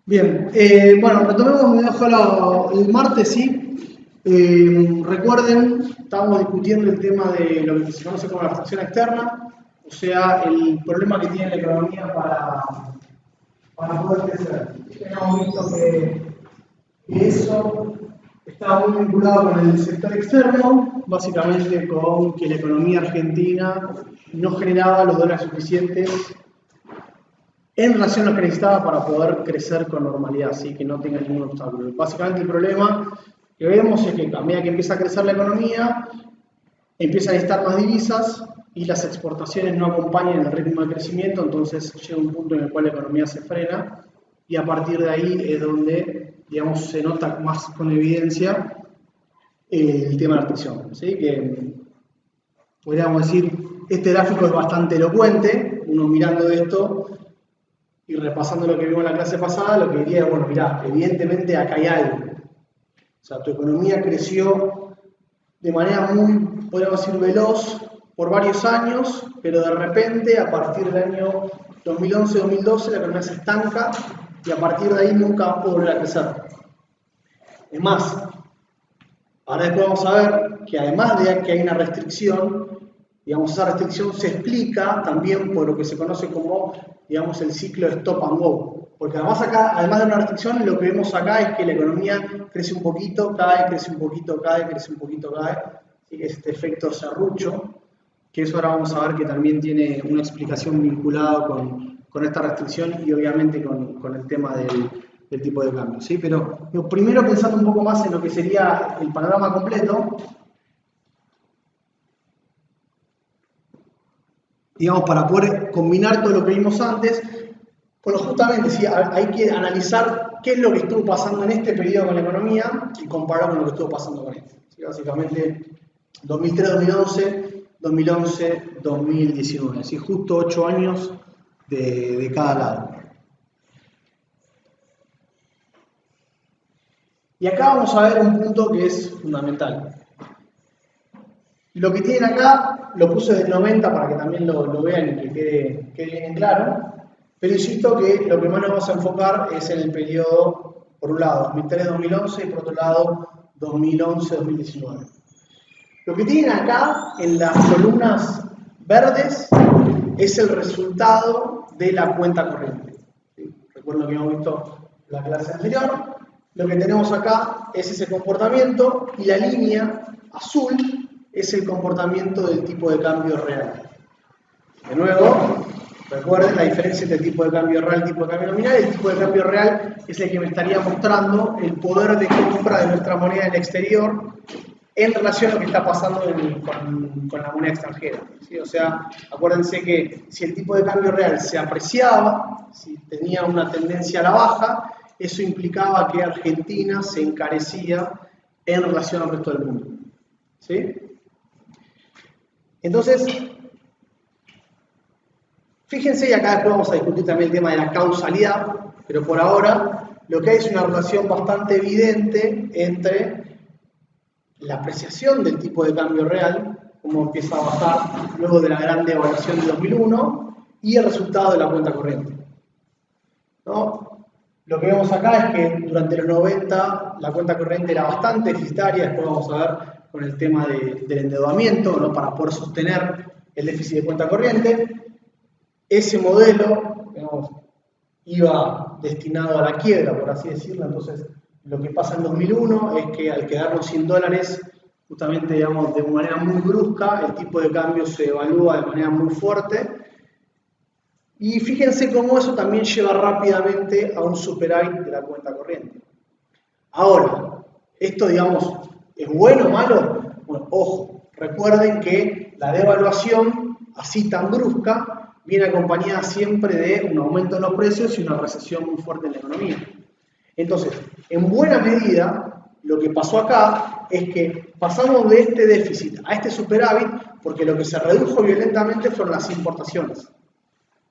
Bien, bueno, retomemos, me dejó el martes, sí. Recuerden, estábamos discutiendo el tema de lo que se conoce como la restricción externa, o sea, el problema que tiene la economía para poder crecer. Hemos visto que eso está muy vinculado con el sector externo, básicamente con que la economía argentina no generaba los dólares suficientes en relación a lo que necesitaba para poder crecer con normalidad, ¿sí? Que no tenga ningún obstáculo. Básicamente el problema que vemos es que a medida que empieza a crecer la economía, empiezan a necesitar más divisas y las exportaciones no acompañan el ritmo de crecimiento, entonces llega un punto en el cual la economía se frena y a partir de ahí es donde, digamos, se nota más con evidencia el tema de la restricción, ¿sí? Que podríamos decir, este gráfico es bastante elocuente, uno mirando esto y repasando lo que vimos en la clase pasada, lo que diría es, bueno, mirá, evidentemente acá hay algo. O sea, tu economía creció de manera muy, podríamos decir, veloz por varios años, pero de repente, a partir del año 2011-2012, la economía se estanca y a partir de ahí nunca pudo volver a crecer. Es más, ahora después vamos a ver que además de que hay una restricción, digamos, esa restricción se explica también por lo que se conoce como, digamos, el ciclo de stop and go. Porque además acá, además de una restricción, lo que vemos acá es que la economía crece un poquito, cae, crece un poquito, cae, crece un poquito, cae. ¿Sí? Este efecto serrucho, que eso ahora vamos a ver que también tiene una explicación vinculada con esta restricción y obviamente con el tema del tipo de cambio. ¿Sí? Pero primero pensando un poco más en lo que sería el panorama completo, digamos, para poder combinar todo lo que vimos antes, bueno, justamente ¿sí? Hay que analizar qué es lo que estuvo pasando en este periodo con la economía y compararlo con lo que estuvo pasando con este. ¿Sí? Básicamente 2003-2012, 2011-2019, ¿sí? Justo 8 años de cada lado. Y acá vamos a ver un punto que es fundamental. Lo que tienen acá lo puse del 90 para que también lo vean y que quede bien claro. Pero insisto que lo que más nos vamos a enfocar es en el periodo, por un lado, 2003-2011 y por otro lado, 2011-2019. Lo que tienen acá en las columnas verdes es el resultado de la cuenta corriente. ¿Sí? Recuerden que hemos visto en la clase anterior. Lo que tenemos acá es ese comportamiento y la línea azul es el comportamiento del tipo de cambio real. De nuevo, recuerden la diferencia entre el tipo de cambio real y el tipo de cambio nominal. El tipo de cambio real es el que me estaría mostrando el poder de compra de nuestra moneda en el exterior en relación a lo que está pasando con la moneda extranjera. ¿Sí? O sea, acuérdense que si el tipo de cambio real se apreciaba, si tenía una tendencia a la baja, eso implicaba que Argentina se encarecía en relación al resto del mundo. ¿Sí? Entonces, fíjense, y acá después vamos a discutir también el tema de la causalidad, pero por ahora lo que hay es una relación bastante evidente entre la apreciación del tipo de cambio real, como empieza a bajar luego de la gran devaluación de 2001, y el resultado de la cuenta corriente. ¿No? Lo que vemos acá es que durante los 90 la cuenta corriente era bastante deficitaria, después vamos a ver con el tema del endeudamiento, ¿no? Para poder sostener el déficit de cuenta corriente. Ese modelo, digamos, iba destinado a la quiebra, por así decirlo. Entonces, lo que pasa en 2001 es que al quedarnos sin dólares, justamente, digamos, de manera muy brusca, el tipo de cambio se evalúa de manera muy fuerte. Y fíjense cómo eso también lleva rápidamente a un superávit de la cuenta corriente. Ahora, esto, digamos, ¿es bueno o malo? Bueno, ojo, recuerden que la devaluación, así tan brusca, viene acompañada siempre de un aumento en los precios y una recesión muy fuerte en la economía. Entonces, en buena medida, lo que pasó acá es que pasamos de este déficit a este superávit porque lo que se redujo violentamente fueron las importaciones.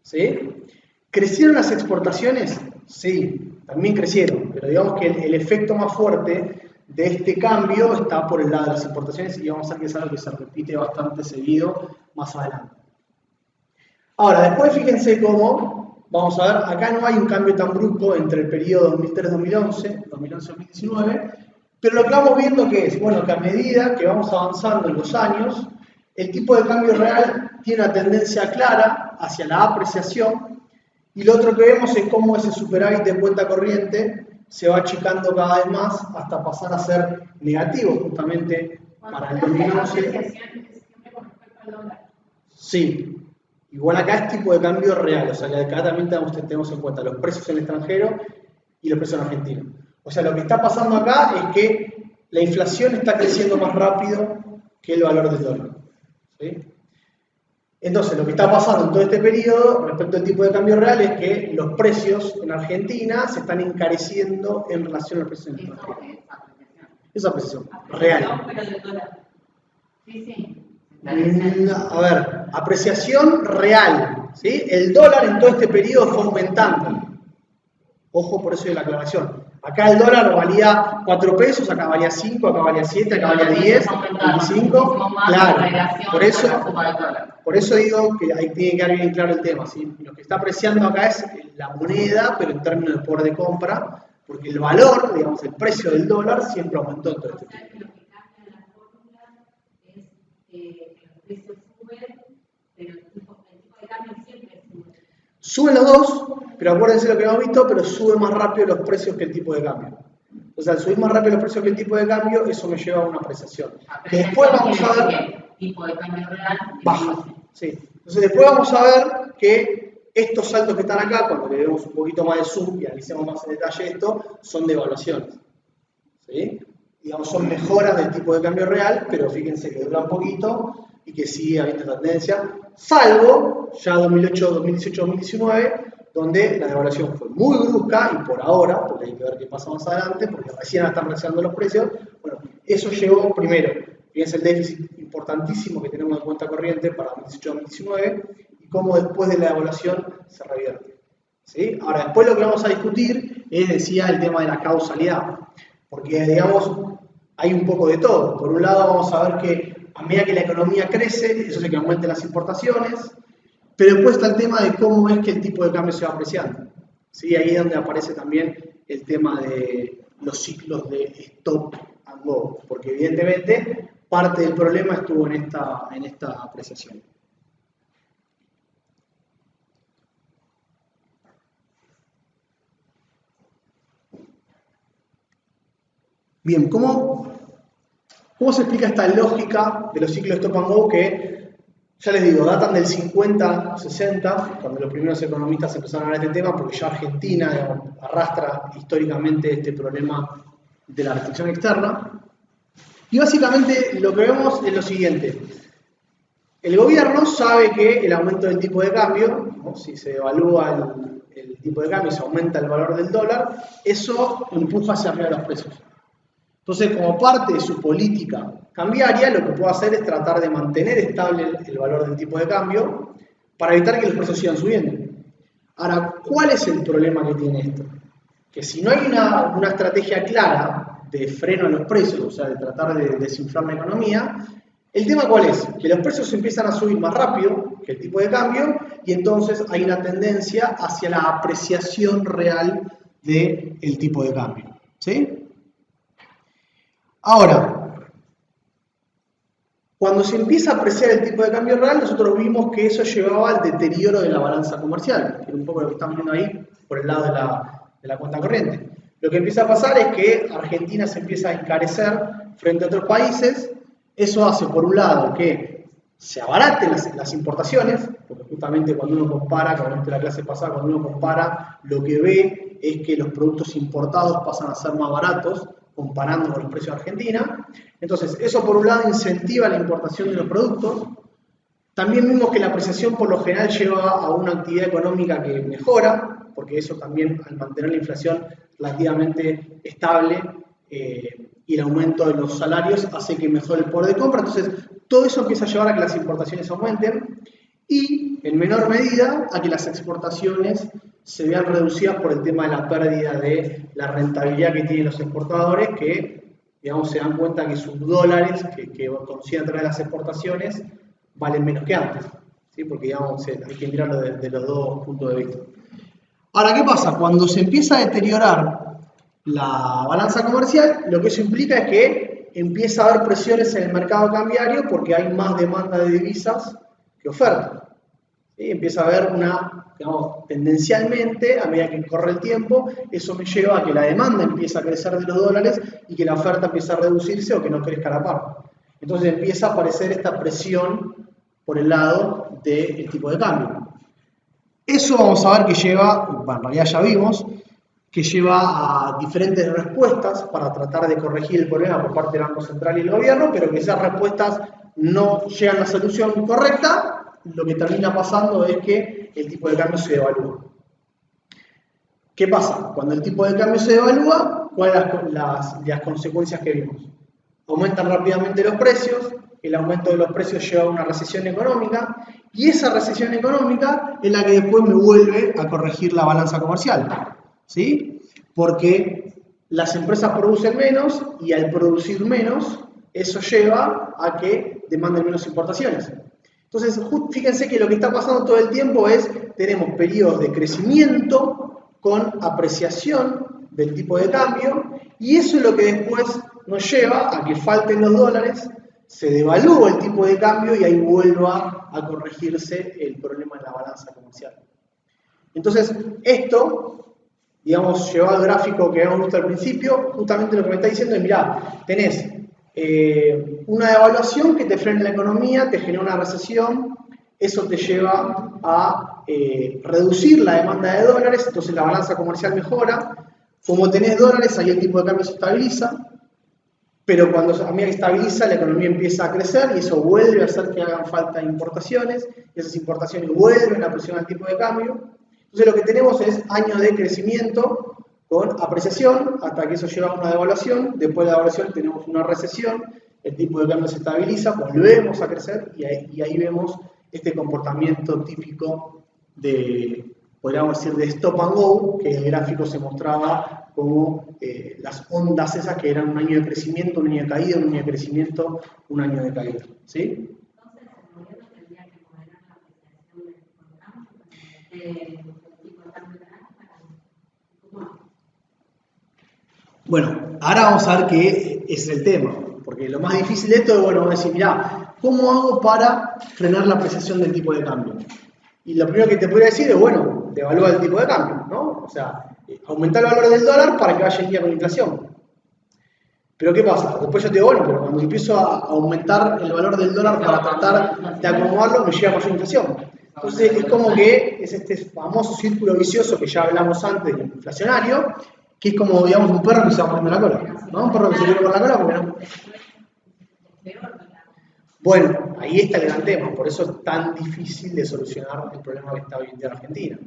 ¿Sí? ¿Crecieron las exportaciones? Sí, también crecieron, pero digamos que el efecto más fuerte de este cambio está por el lado de las importaciones y vamos a ver que es algo que se repite bastante seguido más adelante. Ahora, después fíjense cómo vamos a ver, acá no hay un cambio tan brusco entre el periodo 2003-2011, 2011-2019, pero lo que vamos viendo que es, bueno, que a medida que vamos avanzando en los años, el tipo de cambio real tiene una tendencia clara hacia la apreciación, y lo otro que vemos es cómo ese superávit de cuenta corriente se va achicando cada vez más hasta pasar a ser negativo justamente para el 2011. Sí, igual acá es tipo de cambio real, o sea, que acá también tenemos en cuenta los precios en el extranjero y los precios en Argentina. O sea, lo que está pasando acá es que la inflación está creciendo más rápido que el valor del dólar. ¿Sí? Entonces, lo que está pasando en todo este periodo respecto al tipo de cambio real es que los precios en Argentina se están encareciendo en relación al precio en el extranjero. Esa apreciación real. A ver, apreciación real. ¿Sí? El dólar en todo este periodo fue aumentando. Ojo, por eso de la aclaración. Acá el dólar valía 4 pesos, acá valía 5, acá valía 7, acá valía 10, 25. Claro, por eso digo que ahí tiene que quedar bien claro el tema. ¿Sí? Lo que está apreciando acá es la moneda, pero en términos de poder de compra, porque el valor, digamos, el precio del dólar siempre aumentó en todo este tiempo. Lo que cambia en la fórmula es que los precios suben, pero el tipo de cambio siempre sube. Suben los dos, pero acuérdense lo que hemos visto, pero sube más rápido los precios que el tipo de cambio. O sea, al subir más rápido los precios que el tipo de cambio, eso me lleva a una apreciación. Que después vamos a ver... Tipo de cambio real baja. Sí. Entonces después vamos a ver que estos saltos que están acá, cuando le demos un poquito más de zoom y analicemos más en detalle esto, son devaluaciones. ¿Sí? Digamos, son mejoras del tipo de cambio real, pero fíjense que dura un poquito y que sigue habiendo tendencia, salvo ya 2008, 2018, 2019, donde la devaluación fue muy brusca y por ahora, porque hay que ver qué pasa más adelante, porque recién están reaccionando los precios, bueno, eso llevó primero, fíjense el déficit importantísimo que tenemos de cuenta corriente para 2018-2019 y cómo después de la devaluación se revierte. ¿Sí? Ahora, después lo que vamos a discutir es, decía, el tema de la causalidad, porque, digamos, hay un poco de todo. Por un lado vamos a ver que a medida que la economía crece, eso hace que aumenten las importaciones, pero después está el tema de cómo es que el tipo de cambio se va apreciando. ¿Sí? Ahí es donde aparece también el tema de los ciclos de stop and go, porque evidentemente parte del problema estuvo en esta apreciación. Bien, ¿cómo se explica esta lógica de los ciclos de stop and go que, ya les digo, datan del 50-60, cuando los primeros economistas empezaron a hablar de este tema, porque ya Argentina, digamos, arrastra históricamente este problema de la restricción externa? Y básicamente lo que vemos es lo siguiente. El gobierno sabe que el aumento del tipo de cambio, ¿no? Si se evalúa el tipo de cambio y se aumenta el valor del dólar, eso empuja hacia arriba los precios. Entonces, como parte de su política cambiaria, lo que puede hacer es tratar de mantener estable el valor del tipo de cambio para evitar que los precios sigan subiendo. Ahora, ¿cuál es el problema que tiene esto? Que si no hay una estrategia clara de freno a los precios, o sea, de tratar de desinflar la economía, ¿el tema cuál es? Que los precios empiezan a subir más rápido que el tipo de cambio y entonces hay una tendencia hacia la apreciación real del tipo de cambio. ¿Sí? Ahora, cuando se empieza a apreciar el tipo de cambio real, nosotros vimos que eso llevaba al deterioro de la balanza comercial, que es un poco lo que estamos viendo ahí por el lado de la cuenta corriente. Lo que empieza a pasar es que Argentina se empieza a encarecer frente a otros países. Eso hace, por un lado, que se abaraten las importaciones, porque justamente cuando uno compara, como viste la clase pasada, cuando uno compara, lo que ve es que los productos importados pasan a ser más baratos, comparando con los precios de Argentina. Entonces, eso por un lado incentiva la importación de los productos. También vimos que la apreciación por lo general lleva a una actividad económica que mejora, porque eso también, al mantener la inflación relativamente estable y el aumento de los salarios, hace que mejore el poder de compra. Entonces, todo eso empieza a llevar a que las importaciones aumenten y, en menor medida, a que las exportaciones se vean reducidas por el tema de la pérdida de la rentabilidad que tienen los exportadores, que, digamos, se dan cuenta que sus dólares que consiguen a través de las exportaciones valen menos que antes, ¿sí? Porque, digamos, hay que mirarlo desde los dos puntos de vista. Ahora, ¿qué pasa? Cuando se empieza a deteriorar la balanza comercial, lo que eso implica es que empieza a haber presiones en el mercado cambiario porque hay más demanda de divisas que oferta. ¿Sí? Empieza a haber digamos, tendencialmente, a medida que corre el tiempo, eso me lleva a que la demanda empieza a crecer de los dólares y que la oferta empieza a reducirse o que no crezca a la par. Entonces empieza a aparecer esta presión por el lado del tipo de cambio. Eso vamos a ver que lleva, bueno, en realidad ya vimos, que lleva a diferentes respuestas para tratar de corregir el problema por parte del Banco Central y el gobierno, pero que esas respuestas no llegan a la solución correcta, lo que termina pasando es que el tipo de cambio se devalúa. ¿Qué pasa? Cuando el tipo de cambio se devalúa, ¿cuáles son las consecuencias que vimos? Aumentan rápidamente los precios, el aumento de los precios lleva a una recesión económica, y esa recesión económica es la que después me vuelve a corregir la balanza comercial. ¿Sí? Porque las empresas producen menos y al producir menos, eso lleva a que demanden menos importaciones. Entonces, fíjense que lo que está pasando todo el tiempo es, tenemos periodos de crecimiento con apreciación del tipo de cambio, y eso es lo que después nos lleva a que falten los dólares, se devalúa el tipo de cambio y ahí vuelva a corregirse el problema en la balanza comercial. Entonces, esto, digamos, llevado al gráfico que habíamos visto al principio, justamente lo que me está diciendo es, mirá, tenés una devaluación que te frena la economía, te genera una recesión, eso te lleva a reducir la demanda de dólares, entonces la balanza comercial mejora. Como tenés dólares, ahí el tipo de cambio se estabiliza, pero cuando a medida que estabiliza, la economía empieza a crecer y eso vuelve a hacer que hagan falta importaciones, y esas importaciones vuelven a presionar el tipo de cambio. Entonces lo que tenemos es años de crecimiento con apreciación hasta que eso lleva a una devaluación, después de la devaluación tenemos una recesión, el tipo de cambio se estabiliza, volvemos a crecer y ahí vemos este comportamiento típico de, podríamos decir, de stop and go, que en el gráfico se mostraba como las ondas esas que eran un año de crecimiento, un año de caída, un año de crecimiento, un año de caída. ¿Sí? Entonces, el gobierno tendría que moderar la apreciación del tipo de cambio para. Bueno, ahora vamos a ver qué es el tema, porque lo más difícil de esto es, bueno, vamos a decir, mirá, ¿cómo hago para frenar la apreciación del tipo de cambio? Y lo primero que te podría decir es, bueno, devalúa el tipo de cambio, ¿no? O sea, aumentar el valor del dólar para que vaya en línea con la inflación. Pero ¿qué pasa? Después yo te digo, bueno, pero cuando empiezo a aumentar el valor del dólar para tratar de acomodarlo, me llega mayor inflación. Entonces es como que es este famoso círculo vicioso que ya hablamos antes del inflacionario, que es como, digamos, un perro que se va poniendo la cola, ¿no? Un perro que se quiere por la cola porque no. Bueno, ahí está el gran tema, por eso es tan difícil de solucionar el problema que está hoy en día en Argentina.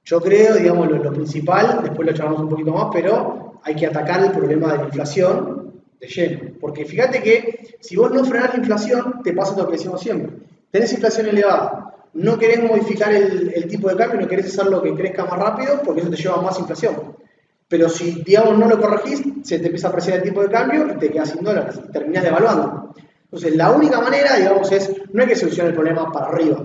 Yo creo, digamos, lo principal, después lo charlamos un poquito más, pero hay que atacar el problema de la inflación de lleno. Porque fíjate que si vos no frenás la inflación, te pasa lo que decimos siempre. Tenés inflación elevada, no querés modificar el tipo de cambio, no querés hacer lo que crezca más rápido, porque eso te lleva a más inflación. Pero si, digamos, no lo corregís, se te empieza a apreciar el tipo de cambio y te quedas sin dólares y terminás devaluando. Entonces, la única manera, digamos, no hay que solucionar el problema para arriba,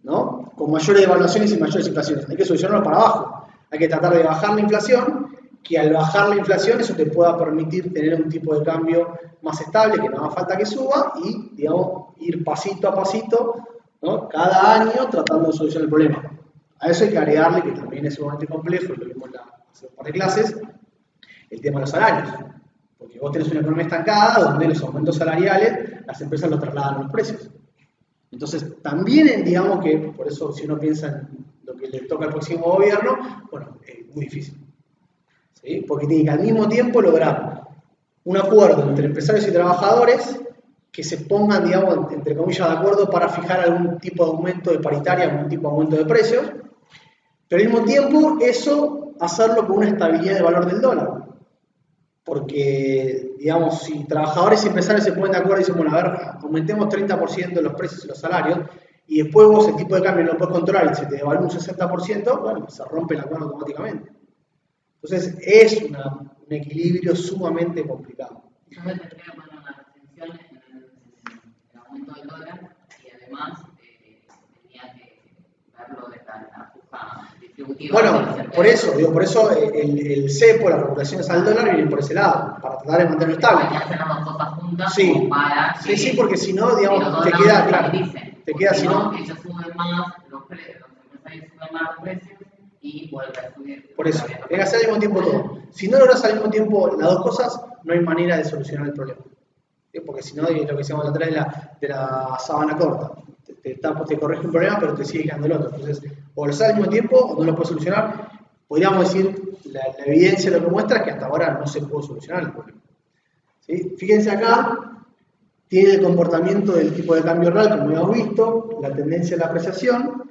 ¿no? Con mayores devaluaciones y mayores inflaciones. Hay que solucionarlo para abajo. Hay que tratar de bajar la inflación, que al bajar la inflación eso te pueda permitir tener un tipo de cambio más estable, que no haga falta que suba y, digamos, ir pasito a pasito, ¿no? Cada año tratando de solucionar el problema. A eso hay que agregarle, que también es sumamente complejo, y lo vimos hace un par de clases, el tema de los salarios. Porque vos tenés una economía estancada donde los aumentos salariales, las empresas lo trasladan a los precios. Entonces, también, digamos que, por eso si uno piensa en lo que le toca al próximo gobierno, bueno, es muy difícil. ¿Sí? Porque tiene que al mismo tiempo lograr un acuerdo entre empresarios y trabajadores que se pongan, digamos, entre comillas, de acuerdo para fijar algún tipo de aumento de paritaria, algún tipo de aumento de precios, pero al mismo tiempo eso hacerlo con una estabilidad de valor del dólar. Porque, digamos, si trabajadores y empresarios se ponen de acuerdo y dicen, bueno, a ver, aumentemos 30% los precios y los salarios, y después vos el tipo de cambio no lo puedes controlar y se te devalúa un 60%, bueno, se rompe el acuerdo automáticamente. Entonces, es un equilibrio sumamente complicado. Entonces tendría que poner una restricción en el aumento del dólar y además tendría que verlo de la puja distributiva. Bueno, por eso el cepo, las regulaciones al dólar vienen por ese lado, para tratar de mantenerlo estable. Hay que hacer las dos cosas juntas Sí, como para que sí, porque si no, de los digamos, dos te lados queda, se claro, estabilicen, te porque queda, si si no, no, ellos suben más, los empresarios suben más los precios y vuelve a subir. por eso, hay que hacer al mismo tiempo todo. Si no logras al mismo tiempo las dos cosas, no hay manera de solucionar el problema. ¿Sí? Porque si no, es lo que decíamos la otra vez de la sábana corta. Te corrige un problema, pero te sigue quedando el otro. Entonces, o lo haces al mismo tiempo o no lo puedes solucionar. Podríamos decir, la evidencia lo que muestra es que hasta ahora no se pudo solucionar el problema. ¿Sí? Fíjense acá, tiene el comportamiento del tipo de cambio real, como hemos visto, la tendencia de la apreciación.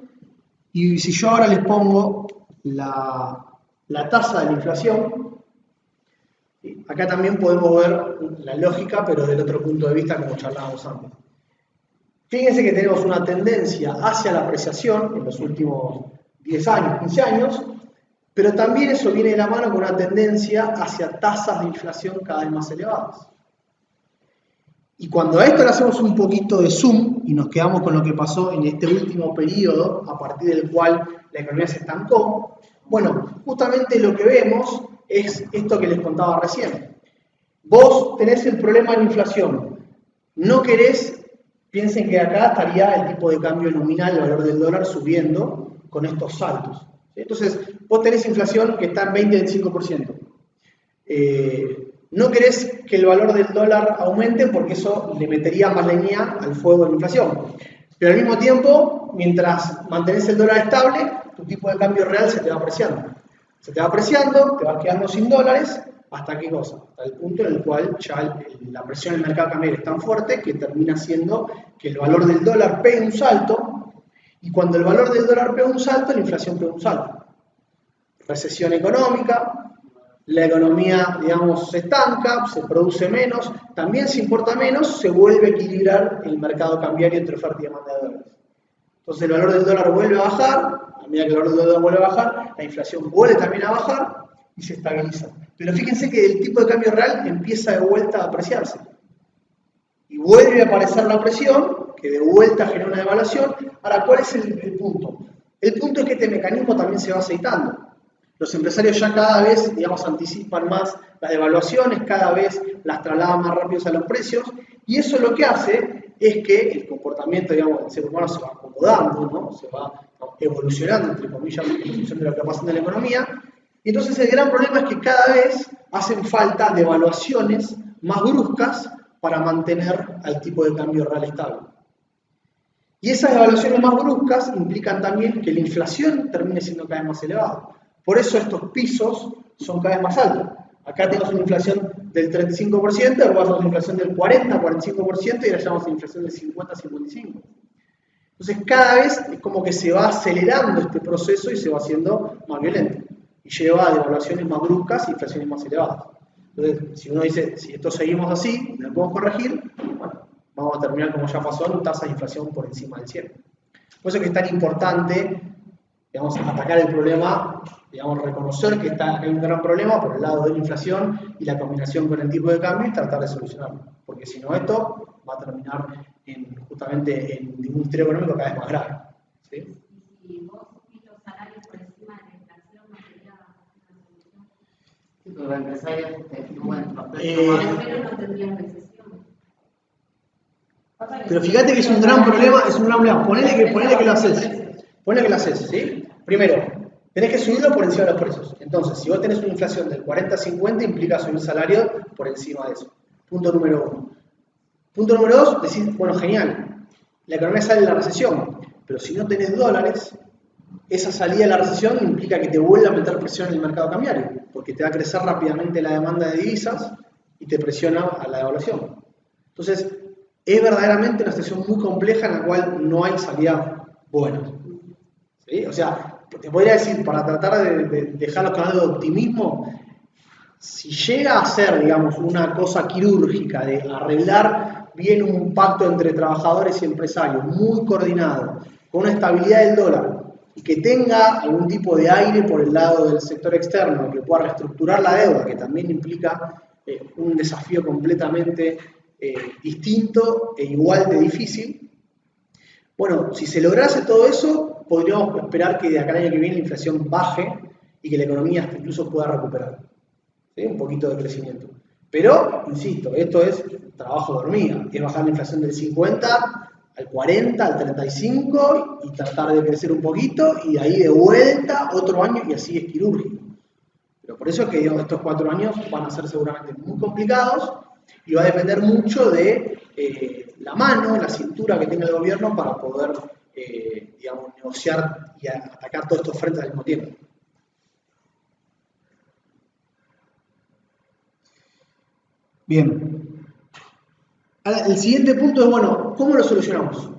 Y si yo ahora les pongo la tasa de la inflación, ¿sí? Acá también podemos ver la lógica, pero del otro punto de vista, como charlábamos antes. Fíjense que tenemos una tendencia hacia la apreciación en los últimos 10 años, 15 años, pero también eso viene de la mano con una tendencia hacia tasas de inflación cada vez más elevadas. Y cuando a esto le hacemos un poquito de zoom y nos quedamos con lo que pasó en este último periodo, a partir del cual la economía se estancó, bueno, justamente lo que vemos es esto que les contaba recién. Vos tenés el problema de la inflación, no querés. Piensen que acá estaría el tipo de cambio nominal, el valor del dólar, subiendo con estos saltos. Entonces, vos tenés inflación que está en 20-25%. No querés que el valor del dólar aumente porque eso le metería más leña al fuego de la inflación. Pero al mismo tiempo, mientras mantenés el dólar estable, tu tipo de cambio real se te va apreciando. Se te va apreciando, te vas quedando sin dólares. ¿Hasta qué cosa? Hasta el punto en el cual ya la presión en el mercado cambiario es tan fuerte que termina haciendo que el valor del dólar pegue un salto, y cuando el valor del dólar pega un salto, la inflación pega un salto. Recesión económica, la economía, digamos, se estanca, se produce menos, también se importa menos, se vuelve a equilibrar el mercado cambiario entre oferta y demanda de dólares. Entonces el valor del dólar vuelve a bajar, a medida que el valor del dólar vuelve a bajar, la inflación vuelve también a bajar y se estabiliza. Pero fíjense que el tipo de cambio real empieza de vuelta a apreciarse. Y vuelve a aparecer la presión, que de vuelta genera una devaluación. Ahora, ¿cuál es el punto? El punto es que este mecanismo también se va aceitando. Los empresarios ya cada vez, digamos, anticipan más las devaluaciones, cada vez las trasladan más rápidos a los precios, y eso lo que hace es que el comportamiento, digamos, del ser humano se va acomodando, ¿no? Se va evolucionando, entre comillas, en función de lo que pasa en la economía. Y entonces el gran problema es que cada vez hacen falta devaluaciones más bruscas para mantener al tipo de cambio real estable. Y esas devaluaciones más bruscas implican también que la inflación termine siendo cada vez más elevada. Por eso estos pisos son cada vez más altos. Acá tenemos una inflación del 35%, ahora tenemos una inflación del 40-45% y ahora llamamos una inflación del 50-55%. Entonces cada vez es como que se va acelerando este proceso y se va haciendo más violento. Y lleva a devaluaciones más bruscas y inflaciones más elevadas. Entonces, si uno dice, si esto seguimos así, no lo podemos corregir, bueno, vamos a terminar como ya pasó en tasas de inflación por encima del 100. Por eso es que es tan importante, digamos, atacar el problema, digamos, reconocer que hay un gran problema por el lado de la inflación y la combinación con el tipo de cambio y tratar de solucionarlo. Porque si no, esto va a terminar justamente en un industria económico cada vez más grave. ¿Sí? Y vos subís los salarios por encima de la inflación, ¿no sería una solución? Sí, pero los empresarios fluctúan. Por lo menos no tendrían recesión. Pero fíjate que es un gran problema, ponele que lo haces. Ponele que lo haces, ¿sí? Primero, tenés que subirlo por encima de los precios. Entonces, si vos tenés una inflación del 40-50, implica subir salario por encima de eso. Punto número 1. Punto número 2, decir, bueno, genial, la economía sale de la recesión, pero si no tenés dólares, esa salida de la recesión implica que te vuelva a meter presión en el mercado cambiario, porque te va a crecer rápidamente la demanda de divisas y te presiona a la devaluación. Entonces, es verdaderamente una situación muy compleja en la cual no hay salida buena. ¿Sí? O sea, te podría decir, para tratar de dejarlo con algo de optimismo, si llega a ser, digamos, una cosa quirúrgica de arreglar bien un pacto entre trabajadores y empresarios muy coordinado, con una estabilidad del dólar y que tenga algún tipo de aire por el lado del sector externo, que pueda reestructurar la deuda, que también implica un desafío completamente distinto e igual de difícil. Bueno, si se lograse todo eso, podríamos esperar que de acá al año que viene la inflación baje y que la economía hasta incluso pueda recuperar, ¿sí? Un poquito de crecimiento. Pero, insisto, esto es trabajo de hormiga, es bajar la inflación del 50 al 40, al 35 y tratar de crecer un poquito y de ahí de vuelta otro año y así es quirúrgico. Pero por eso es que digamos, estos 4 años van a ser seguramente muy complicados y va a depender mucho de la mano, la cintura que tenga el gobierno para poder digamos, negociar y atacar todos estos frentes al mismo tiempo. Bien. Ahora, el siguiente punto es, bueno, ¿cómo lo solucionamos?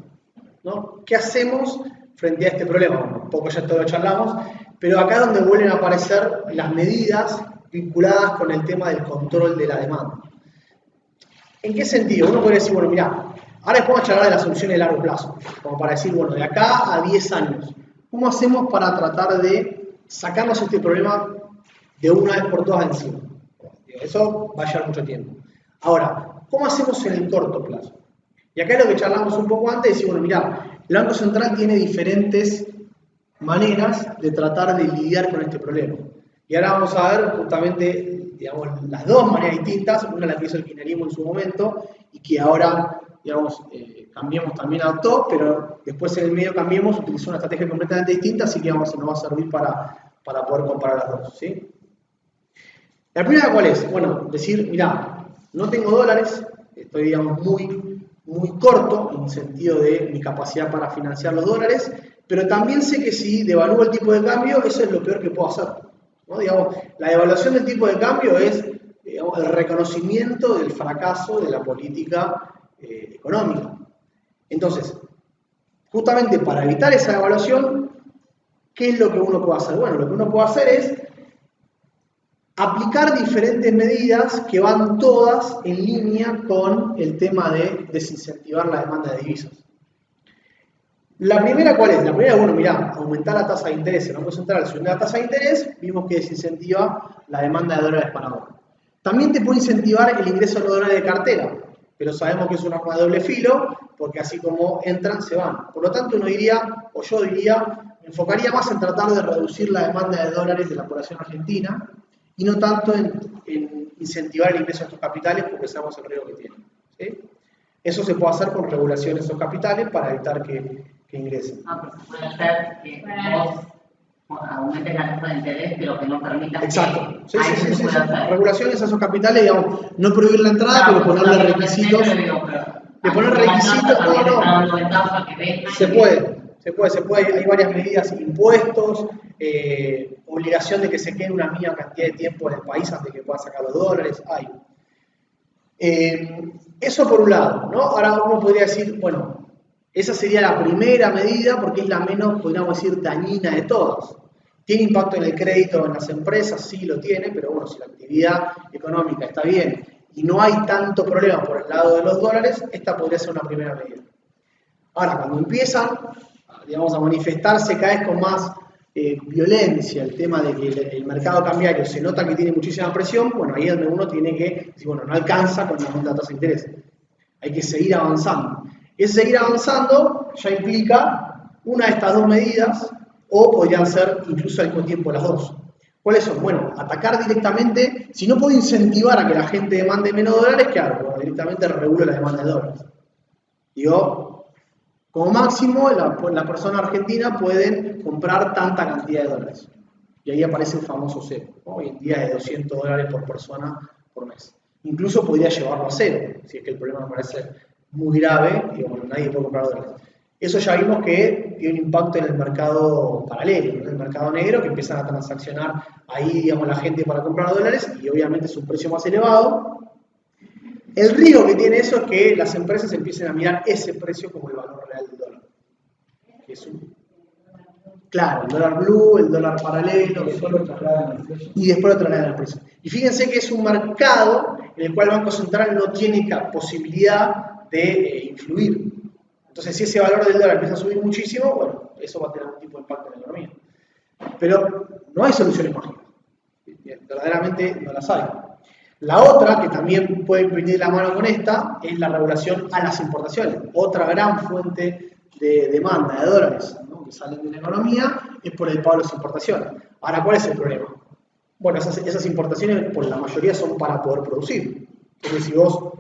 ¿No? ¿Qué hacemos frente a este problema? Un poco ya todo lo charlamos, pero acá es donde vuelven a aparecer las medidas vinculadas con el tema del control de la demanda. ¿En qué sentido? Uno puede decir, bueno, mirá, ahora después vamos a charlar de las soluciones de largo plazo, como para decir, bueno, de acá a 10 años, ¿cómo hacemos para tratar de sacarnos este problema de una vez por todas de encima? Eso va a llevar mucho tiempo. Ahora, ¿cómo hacemos en el corto plazo? Y acá es lo que charlamos un poco antes, decir, bueno, mirá, el Banco Central tiene diferentes maneras de tratar de lidiar con este problema. Y ahora vamos a ver justamente, digamos, las dos maneras distintas, una la que hizo el kirchnerismo en su momento y que ahora, digamos, Cambiemos también adoptó, pero después en el medio Cambiemos utilizó una estrategia completamente distinta, así que nos va a servir para poder comparar las dos, ¿sí? La primera, ¿cuál es? Bueno, decir, mirá, no tengo dólares, estoy, digamos, muy corto en el sentido de mi capacidad para financiar los dólares, pero también sé que si devalúo el tipo de cambio, eso es lo peor que puedo hacer, ¿no? Digamos, la devaluación del tipo de cambio es, digamos, el reconocimiento del fracaso de la política económica. Entonces, justamente para evitar esa devaluación, ¿qué es lo que uno puede hacer? Bueno, lo que uno puede hacer es aplicar diferentes medidas que van todas en línea con el tema de desincentivar la demanda de divisas. La primera, ¿cuál es? La primera, bueno, mirá, aumentar la tasa de interés. El Banco Central, al subir la tasa de interés, vimos que desincentiva la demanda de dólares para dólar. También te puede incentivar el ingreso de los dólares de cartera, pero sabemos que es un arma de doble filo, porque así como entran, se van. Por lo tanto, uno diría, o yo diría, me enfocaría más en tratar de reducir la demanda de dólares de la población argentina, y no tanto en incentivar el ingreso de estos capitales porque sabemos el riesgo que tienen, ¿sí? Eso se puede hacer con regulación de esos capitales para evitar que ingresen. No, pero se puede hacer que vos aumentes la tasa de interés, pero que no permita. Exacto. Sí. Hacer. Regulaciones a esos capitales, digamos, no prohibir la entrada, pero ponerle requisitos. De poner requisitos, no. Se puede. Hay varias medidas, impuestos, obligación de que se quede una mínima cantidad de tiempo en el país antes de que pueda sacar los dólares. Hay. Eso por un lado, ¿no? Ahora uno podría decir, bueno, esa sería la primera medida porque es la menos, podríamos decir, dañina de todas. ¿Tiene impacto en el crédito en las empresas? Sí lo tiene, pero bueno, si la actividad económica está bien y no hay tanto problema por el lado de los dólares, esta podría ser una primera medida. Ahora, cuando empiezan, digamos, a manifestarse cada vez con más violencia el tema de que el mercado cambiario se nota que tiene muchísima presión, bueno, ahí es donde uno tiene que decir, bueno, no alcanza con la aumento de la tasa de interés. Hay que seguir avanzando. Ese seguir avanzando ya implica una de estas dos medidas, o podrían ser incluso al mismo tiempo las dos. ¿Cuáles son? Bueno, atacar directamente, si no puedo incentivar a que la gente demande menos dólares, ¿qué hago? Bueno, directamente regulo la demanda de dólares. Digo, como máximo, la persona argentina puede comprar tanta cantidad de dólares. Y ahí aparece el famoso cero, ¿no? Hoy en día es de $200 por persona por mes. Incluso podría llevarlo a cero, si es que el problema me parece muy grave, y bueno, nadie puede comprar dólares. Eso ya vimos que tiene un impacto en el mercado paralelo, en el mercado negro, que empiezan a transaccionar ahí, digamos, la gente para comprar dólares, y obviamente es un precio más elevado. El riesgo que tiene eso es que las empresas empiecen a mirar ese precio como el valor real del dólar. Que es claro, el dólar blue, el dólar paralelo, y después lo trasladan al precio. Y fíjense que es un mercado en el cual el Banco Central no tiene posibilidad de influir. Entonces, si ese valor del dólar empieza a subir muchísimo, bueno, eso va a tener algún tipo de impacto en la economía. Pero no hay soluciones mágicas. Verdaderamente no las hay. La otra, que también puede venir de la mano con esta, es la regulación a las importaciones. Otra gran fuente de demanda de dólares, ¿no? que salen de la economía es por el pago de las importaciones. Ahora, ¿cuál es el problema? Bueno, esas importaciones por la mayoría son para poder producir. Entonces, si vos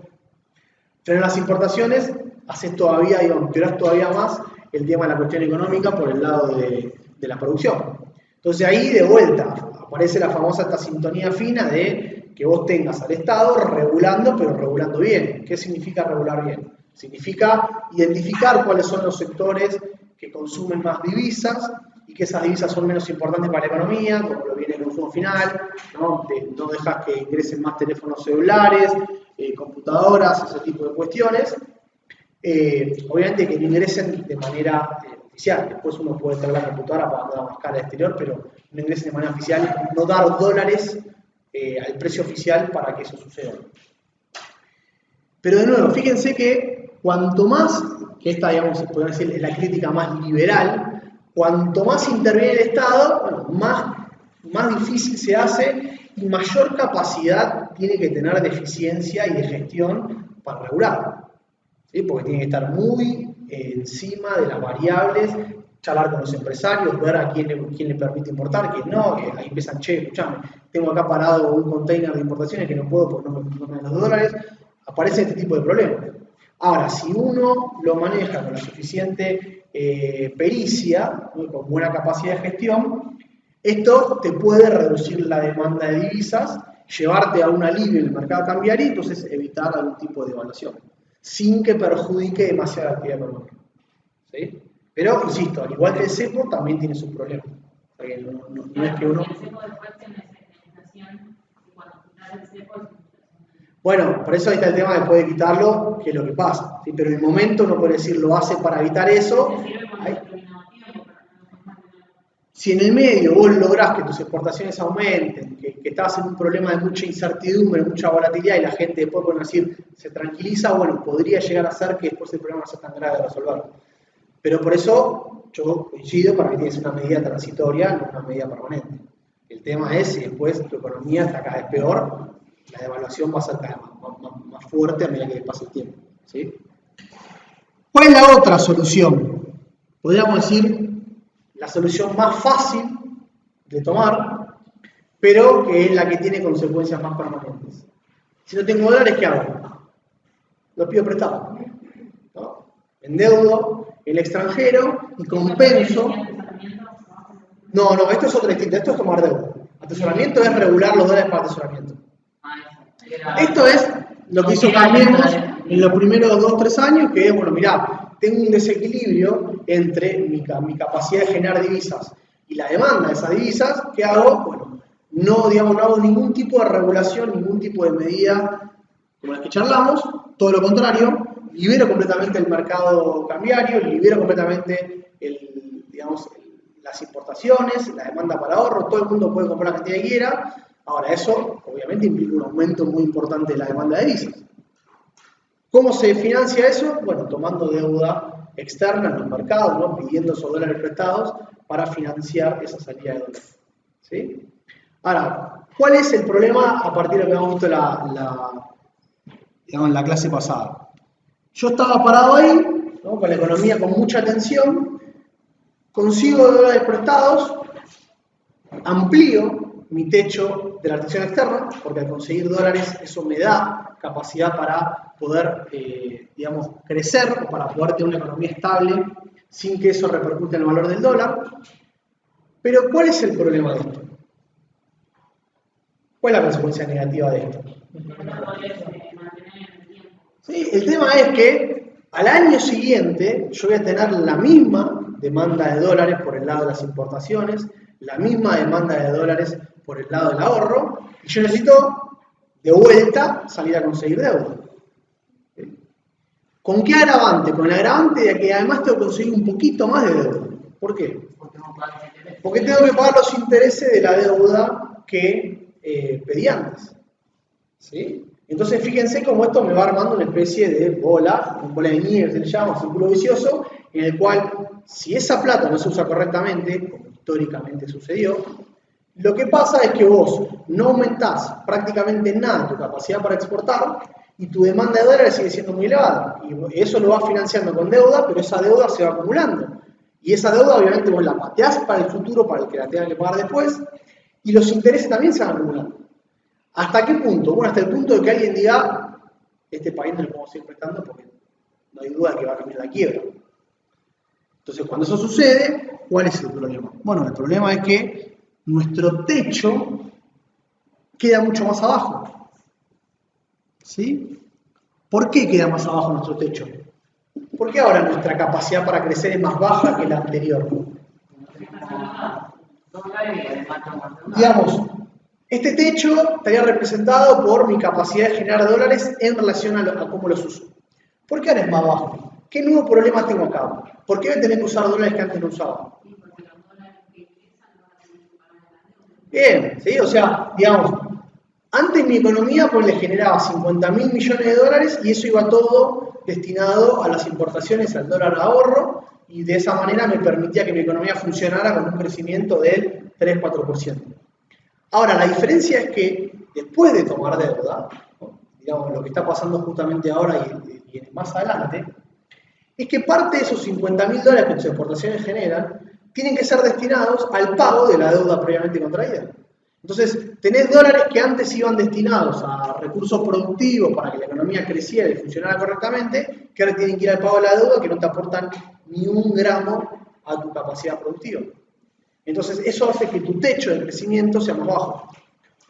frenas las importaciones, haces todavía, empeorás todavía más el tema de la cuestión económica por el lado de la producción. Entonces ahí de vuelta aparece la famosa esta sintonía fina de que vos tengas al Estado regulando, pero regulando bien. ¿Qué significa regular bien? Significa identificar cuáles son los sectores que consumen más divisas y que esas divisas son menos importantes para la economía, como lo viene el consumo final, no dejas que ingresen más teléfonos celulares, computadoras, ese tipo de cuestiones. Obviamente que no ingresen de manera oficial, después uno puede tener la computadora para mandar a buscar al exterior, pero no ingresen de manera oficial, no dar dólares al precio oficial para que eso suceda. Pero de nuevo, fíjense que cuanto más, que esta digamos se puede decir es la crítica más liberal, cuanto más interviene el Estado, bueno, más difícil se hace y mayor capacidad tiene que tener de eficiencia y de gestión para regular. ¿Sí? Porque tiene que estar muy encima de las variables, charlar con los empresarios, ver a quién le permite importar, quién no, que ahí empiezan, che, escuchame, tengo acá parado un container de importaciones que no puedo porque no me dan los dólares, aparece este tipo de problemas. Ahora, si uno lo maneja con la suficiente pericia, ¿no? Con buena capacidad de gestión, esto te puede reducir la demanda de divisas, llevarte a un alivio en el mercado cambiario y entonces evitar algún tipo de devaluación, sin que perjudique demasiado la actividad económica. ¿Sí? Pero, insisto, al igual que el cepo, también tiene sus problemas. No es que uno... El cepo después tiene esa inflación y cuando quitas el cepo... Bueno, por eso ahí está el tema de puede quitarlo, que es lo que pasa. ¿Sí? Pero en el momento uno puede decir, lo hace para evitar eso. Si en el medio vos lográs que tus exportaciones aumenten, que estás en un problema de mucha incertidumbre, mucha volatilidad y la gente después puede decir, se tranquiliza, bueno, podría llegar a ser que después el problema no sea tan grave de resolver. Pero por eso yo coincido para que tienes una medida transitoria, no una medida permanente. El tema es si después tu economía está cada vez peor, la devaluación va a ser cada vez más fuerte a medida que pase el tiempo. ¿Sí? ¿Cuál es la otra solución? Podríamos decir la solución más fácil de tomar, pero que es la que tiene consecuencias más permanentes. Si no tengo dólares, ¿qué hago? Los pido prestados, ¿no? Endeudo el extranjero y compenso. No, esto es otro distinto, esto es tomar deuda. Atesoramiento es regular los dólares para atesoramiento. Esto es lo que hizo Cambiemos en los primeros 2-3 años, que es, bueno, mirá, tengo un desequilibrio entre mi capacidad de generar divisas y la demanda de esas divisas. ¿Qué hago? Bueno, no hago ningún tipo de regulación, ningún tipo de medida como las que charlamos, todo lo contrario, libero completamente el mercado cambiario, libero completamente las importaciones, la demanda para ahorro, todo el mundo puede comprar la cantidad que quiera. Ahora, eso obviamente implica un aumento muy importante de la demanda de divisas. ¿Cómo se financia eso? Bueno, tomando deuda externa en los mercados, ¿no? Pidiendo esos dólares prestados para financiar esa salida de dólares. ¿Sí? Ahora, ¿cuál es el problema a partir de lo que hemos visto en la clase pasada? Yo estaba parado ahí, ¿no? Con la economía con mucha tensión, consigo dólares prestados, amplío mi techo de la restricción externa, porque al conseguir dólares eso me da capacidad para poder, crecer o para poder tener una economía estable sin que eso repercute en el valor del dólar. Pero ¿cuál es el problema de esto? ¿Cuál es la consecuencia negativa de esto? Sí, el tema es que al año siguiente yo voy a tener la misma demanda de dólares por el lado de las importaciones, la misma demanda de dólares por el lado del ahorro, y yo necesito de vuelta salir a conseguir deuda. ¿Con qué agravante? Con el agravante de que además tengo que conseguir un poquito más de deuda. ¿Por qué? Porque tengo que pagar los intereses de la deuda que pedí antes. ¿Sí? Entonces fíjense cómo esto me va armando una especie de bola de nieve, se le llama, un círculo vicioso, en el cual si esa plata no se usa correctamente, como históricamente sucedió, lo que pasa es que vos no aumentás prácticamente nada tu capacidad para exportar y tu demanda de dólares sigue siendo muy elevada. Y eso lo vas financiando con deuda, pero esa deuda se va acumulando. Y esa deuda obviamente vos la pateás para el futuro, para el que la tengan que pagar después, y los intereses también se van acumulando. ¿Hasta qué punto? Bueno, hasta el punto de que alguien diga, este país no le podemos seguir prestando porque no hay duda de que va a cambiar la quiebra. Entonces, cuando eso sucede, ¿cuál es el problema? Bueno, el problema es que nuestro techo queda mucho más abajo. ¿Sí? ¿Por qué queda más abajo nuestro techo? ¿Por qué ahora nuestra capacidad para crecer es más baja que la anterior? Digamos, este techo estaría representado por mi capacidad de generar dólares en relación a cómo los uso. ¿Por qué ahora es más bajo? ¿Qué nuevo problema tengo acá? ¿Por qué voy a tener que usar dólares que antes no usaba? Bien, ¿sí? O sea, digamos, antes mi economía pues le generaba 50.000 millones de dólares y eso iba todo destinado a las importaciones, al dólar ahorro, y de esa manera me permitía que mi economía funcionara con un crecimiento del 3-4%. Ahora, la diferencia es que después de tomar deuda, ¿no? Digamos, lo que está pasando justamente ahora y más adelante, es que parte de esos 50.000 dólares que tus exportaciones generan tienen que ser destinados al pago de la deuda previamente contraída. Entonces, tenés dólares que antes iban destinados a recursos productivos para que la economía creciera y funcionara correctamente, que ahora tienen que ir al pago de la deuda que no te aportan ni un gramo a tu capacidad productiva. Entonces, eso hace que tu techo de crecimiento sea más bajo.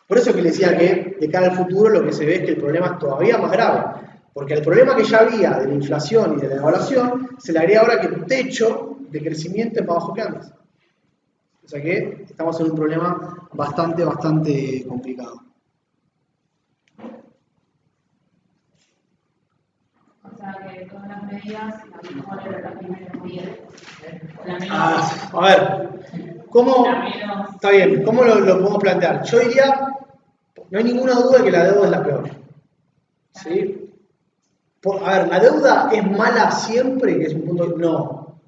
Por eso que les decía que de cara al futuro lo que se ve es que el problema es todavía más grave. Porque al problema que ya había de la inflación y de la devaluación, se le agrega ahora que tu techo de crecimiento es más bajo que antes. O sea que estamos en un problema bastante complicado. O sea que todas las medidas, la mejor era la primera medida. A ver, ¿cómo? Está bien, ¿cómo lo podemos plantear? Yo diría, no hay ninguna duda de que la deuda es la peor. ¿Sí? A ver, ¿la deuda es mala siempre? Que es un punto. No.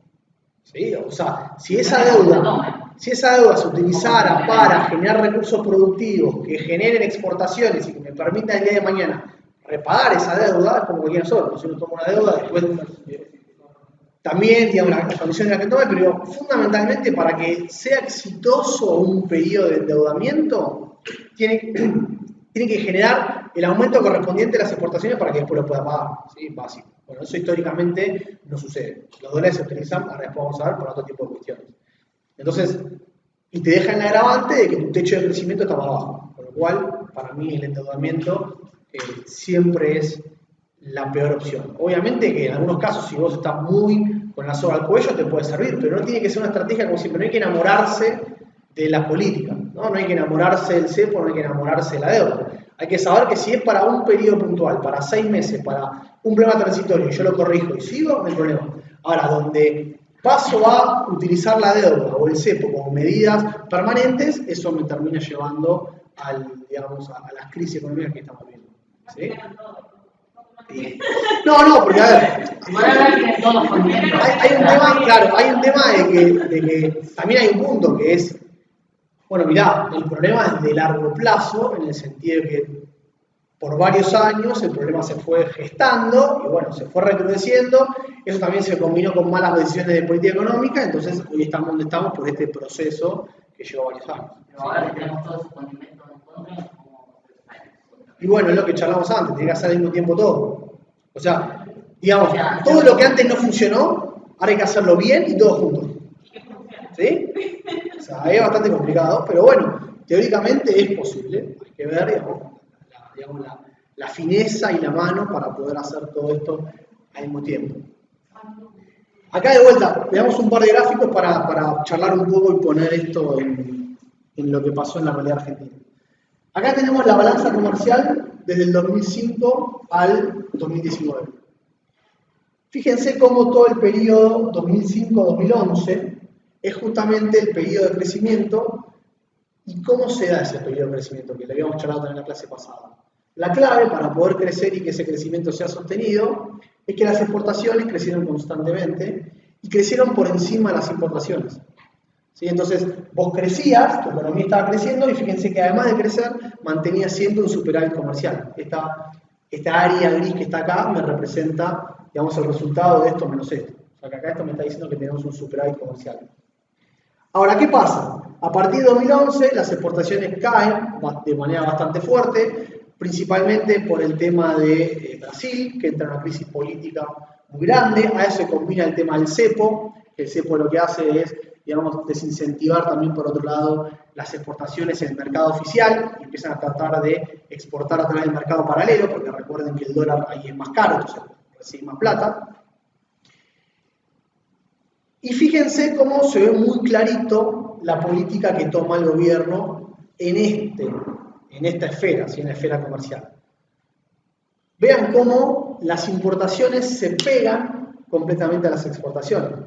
¿Sí? O sea, si esa deuda se utilizara para generar recursos productivos que generen exportaciones y que me permitan el día de mañana repagar esa deuda, es como cualquier nosotros. Si uno toma una deuda, después también, digamos, las condiciones en las que tome, pero fundamentalmente para que sea exitoso un periodo de endeudamiento, tiene que generar el aumento correspondiente de las exportaciones para que después lo pueda pagar. ¿Sí? Básico. Bueno, eso históricamente no sucede. Los dólares se utilizan, ahora después vamos a ver, por otro tipo de cuestiones. Entonces, y te deja en el agravante de que tu techo de crecimiento está más bajo. Con lo cual, para mí el endeudamiento siempre es la peor opción. Obviamente que en algunos casos, si vos estás muy con la soga al cuello, te puede servir, pero no tiene que ser una estrategia como siempre. No hay que enamorarse de la política, ¿no? No hay que enamorarse del cepo, no hay que enamorarse de la deuda. Hay que saber que si es para un periodo puntual, para 6 meses, para un problema transitorio, y yo lo corrijo y sigo, no hay problema. Ahora, donde paso a utilizar la deuda o el cepo como medidas permanentes, eso me termina llevando a las crisis económicas que estamos viendo. ¿Sí? No, porque a ver, hay un tema, claro, hay un tema de que también hay un punto que es, bueno, mirá, el problema es de largo plazo, en el sentido de que por varios años el problema se fue gestando y bueno, se fue recrudeciendo, eso también se combinó con malas decisiones de política económica, entonces hoy estamos donde estamos por este proceso que llevó varios años. Pero ahora que tenemos todos esos condimentos en contra, y bueno, es lo que charlamos antes, tiene que hacer al mismo tiempo todo. O sea, digamos, todo lo que antes no funcionó, ahora hay que hacerlo bien y todos juntos. ¿Sí? O sea, es bastante complicado, pero bueno, teóricamente es posible. Hay que ver, la fineza y la mano para poder hacer todo esto al mismo tiempo. Acá de vuelta, veamos un par de gráficos para charlar un poco y poner esto en lo que pasó en la realidad argentina. Acá tenemos la balanza comercial desde el 2005 al 2019. Fíjense cómo todo el periodo 2005-2011 es justamente el periodo de crecimiento y cómo se da ese periodo de crecimiento, que lo habíamos charlado también en la clase pasada. La clave para poder crecer y que ese crecimiento sea sostenido es que las exportaciones crecieron constantemente y crecieron por encima de las importaciones. ¿Sí? Entonces, vos crecías, tu economía estaba creciendo y fíjense que además de crecer, mantenía siempre un superávit comercial. Esta área gris que está acá me representa, digamos, el resultado de esto menos esto. O sea que acá esto me está diciendo que tenemos un superávit comercial. Ahora, ¿qué pasa? A partir de 2011 las exportaciones caen de manera bastante fuerte, principalmente por el tema de Brasil, que entra en una crisis política muy grande. A eso se combina el tema del cepo. El cepo lo que hace es, digamos, desincentivar también, por otro lado, las exportaciones en el mercado oficial y empiezan a tratar de exportar a través del mercado paralelo, porque recuerden que el dólar ahí es más caro, entonces reciben más plata. Y fíjense cómo se ve muy clarito la política que toma el gobierno en esta esfera, ¿sí? En la esfera comercial. Vean cómo las importaciones se pegan completamente a las exportaciones.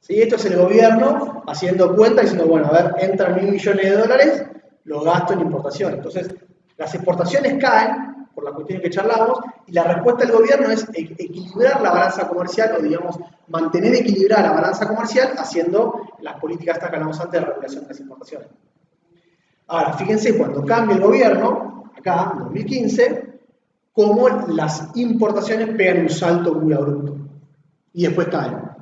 ¿Sí? Esto es el gobierno haciendo cuenta, diciendo, bueno, a ver, entran $1.000 millones de dólares, lo gasto en importación. Entonces, las exportaciones caen, por la cuestión que charlamos, y la respuesta del gobierno es equilibrar la balanza comercial, o digamos, mantener equilibrada la balanza comercial haciendo las políticas que hablamos antes de regulación de las importaciones. Ahora, fíjense, cuando cambia el gobierno, acá, en 2015, cómo las importaciones pegan un salto muy abrupto, y después caen.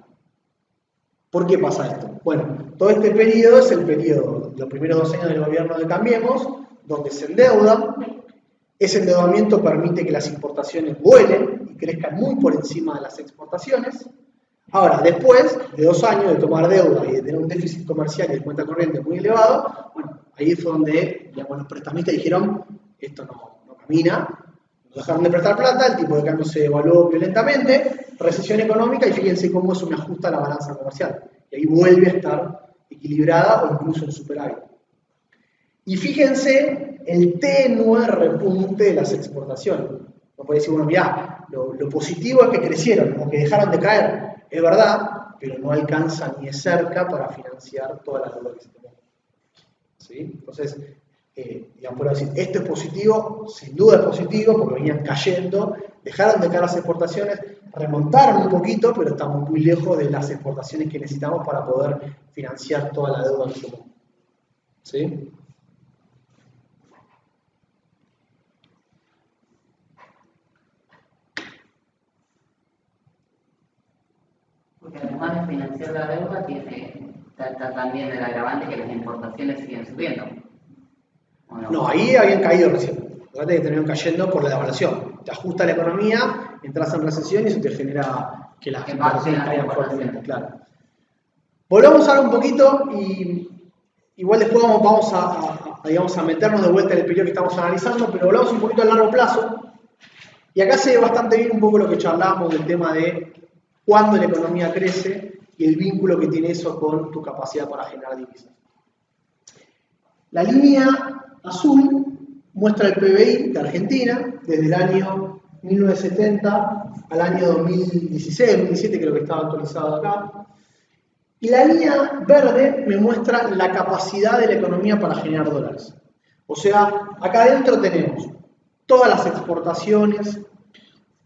¿Por qué pasa esto? Bueno, todo este periodo es el periodo, los primeros 2 años del gobierno de Cambiemos, donde se endeuda. Ese endeudamiento permite que las importaciones vuelen y crezcan muy por encima de las exportaciones. Ahora, después de 2 años de tomar deuda y de tener un déficit comercial y de cuenta corriente muy elevado, bueno, ahí fue donde, digamos, los prestamistas dijeron, esto no camina, nos dejaron de prestar plata, el tipo de cambio se devaluó violentamente, recesión económica, y fíjense cómo eso me ajusta la balanza comercial. Y ahí vuelve a estar equilibrada o incluso en superávit. Y fíjense el tenue repunte de las exportaciones. No puede decir, bueno, mirá, lo positivo es que crecieron o que dejaron de caer. Es verdad, pero no alcanza ni de cerca para financiar toda la deuda que se tomó. ¿Sí? Entonces, digamos, por decir, esto es positivo, sin duda es positivo, porque venían cayendo, dejaron de caer las exportaciones, remontaron un poquito, pero estamos muy lejos de las exportaciones que necesitamos para poder financiar toda la deuda que se tomó. ¿Sí? Porque además de financiar la deuda, está también el agravante que las importaciones siguen subiendo. No, ahí habían caído recién. Fíjate que terminaron cayendo por la devaluación. Te ajusta la economía, entras en recesión y eso te genera que las importaciones caigan fuertemente, claro. Volvamos ahora un poquito y igual después vamos a meternos de vuelta en el periodo que estamos analizando, pero volvamos un poquito a largo plazo. Y acá se ve bastante bien un poco lo que charlábamos del tema de cuándo la economía crece y el vínculo que tiene eso con tu capacidad para generar divisas. La línea azul muestra el PBI de Argentina desde el año 1970 al año 2016, 2017 creo que estaba actualizado acá. Y la línea verde me muestra la capacidad de la economía para generar dólares. O sea, acá adentro tenemos todas las exportaciones,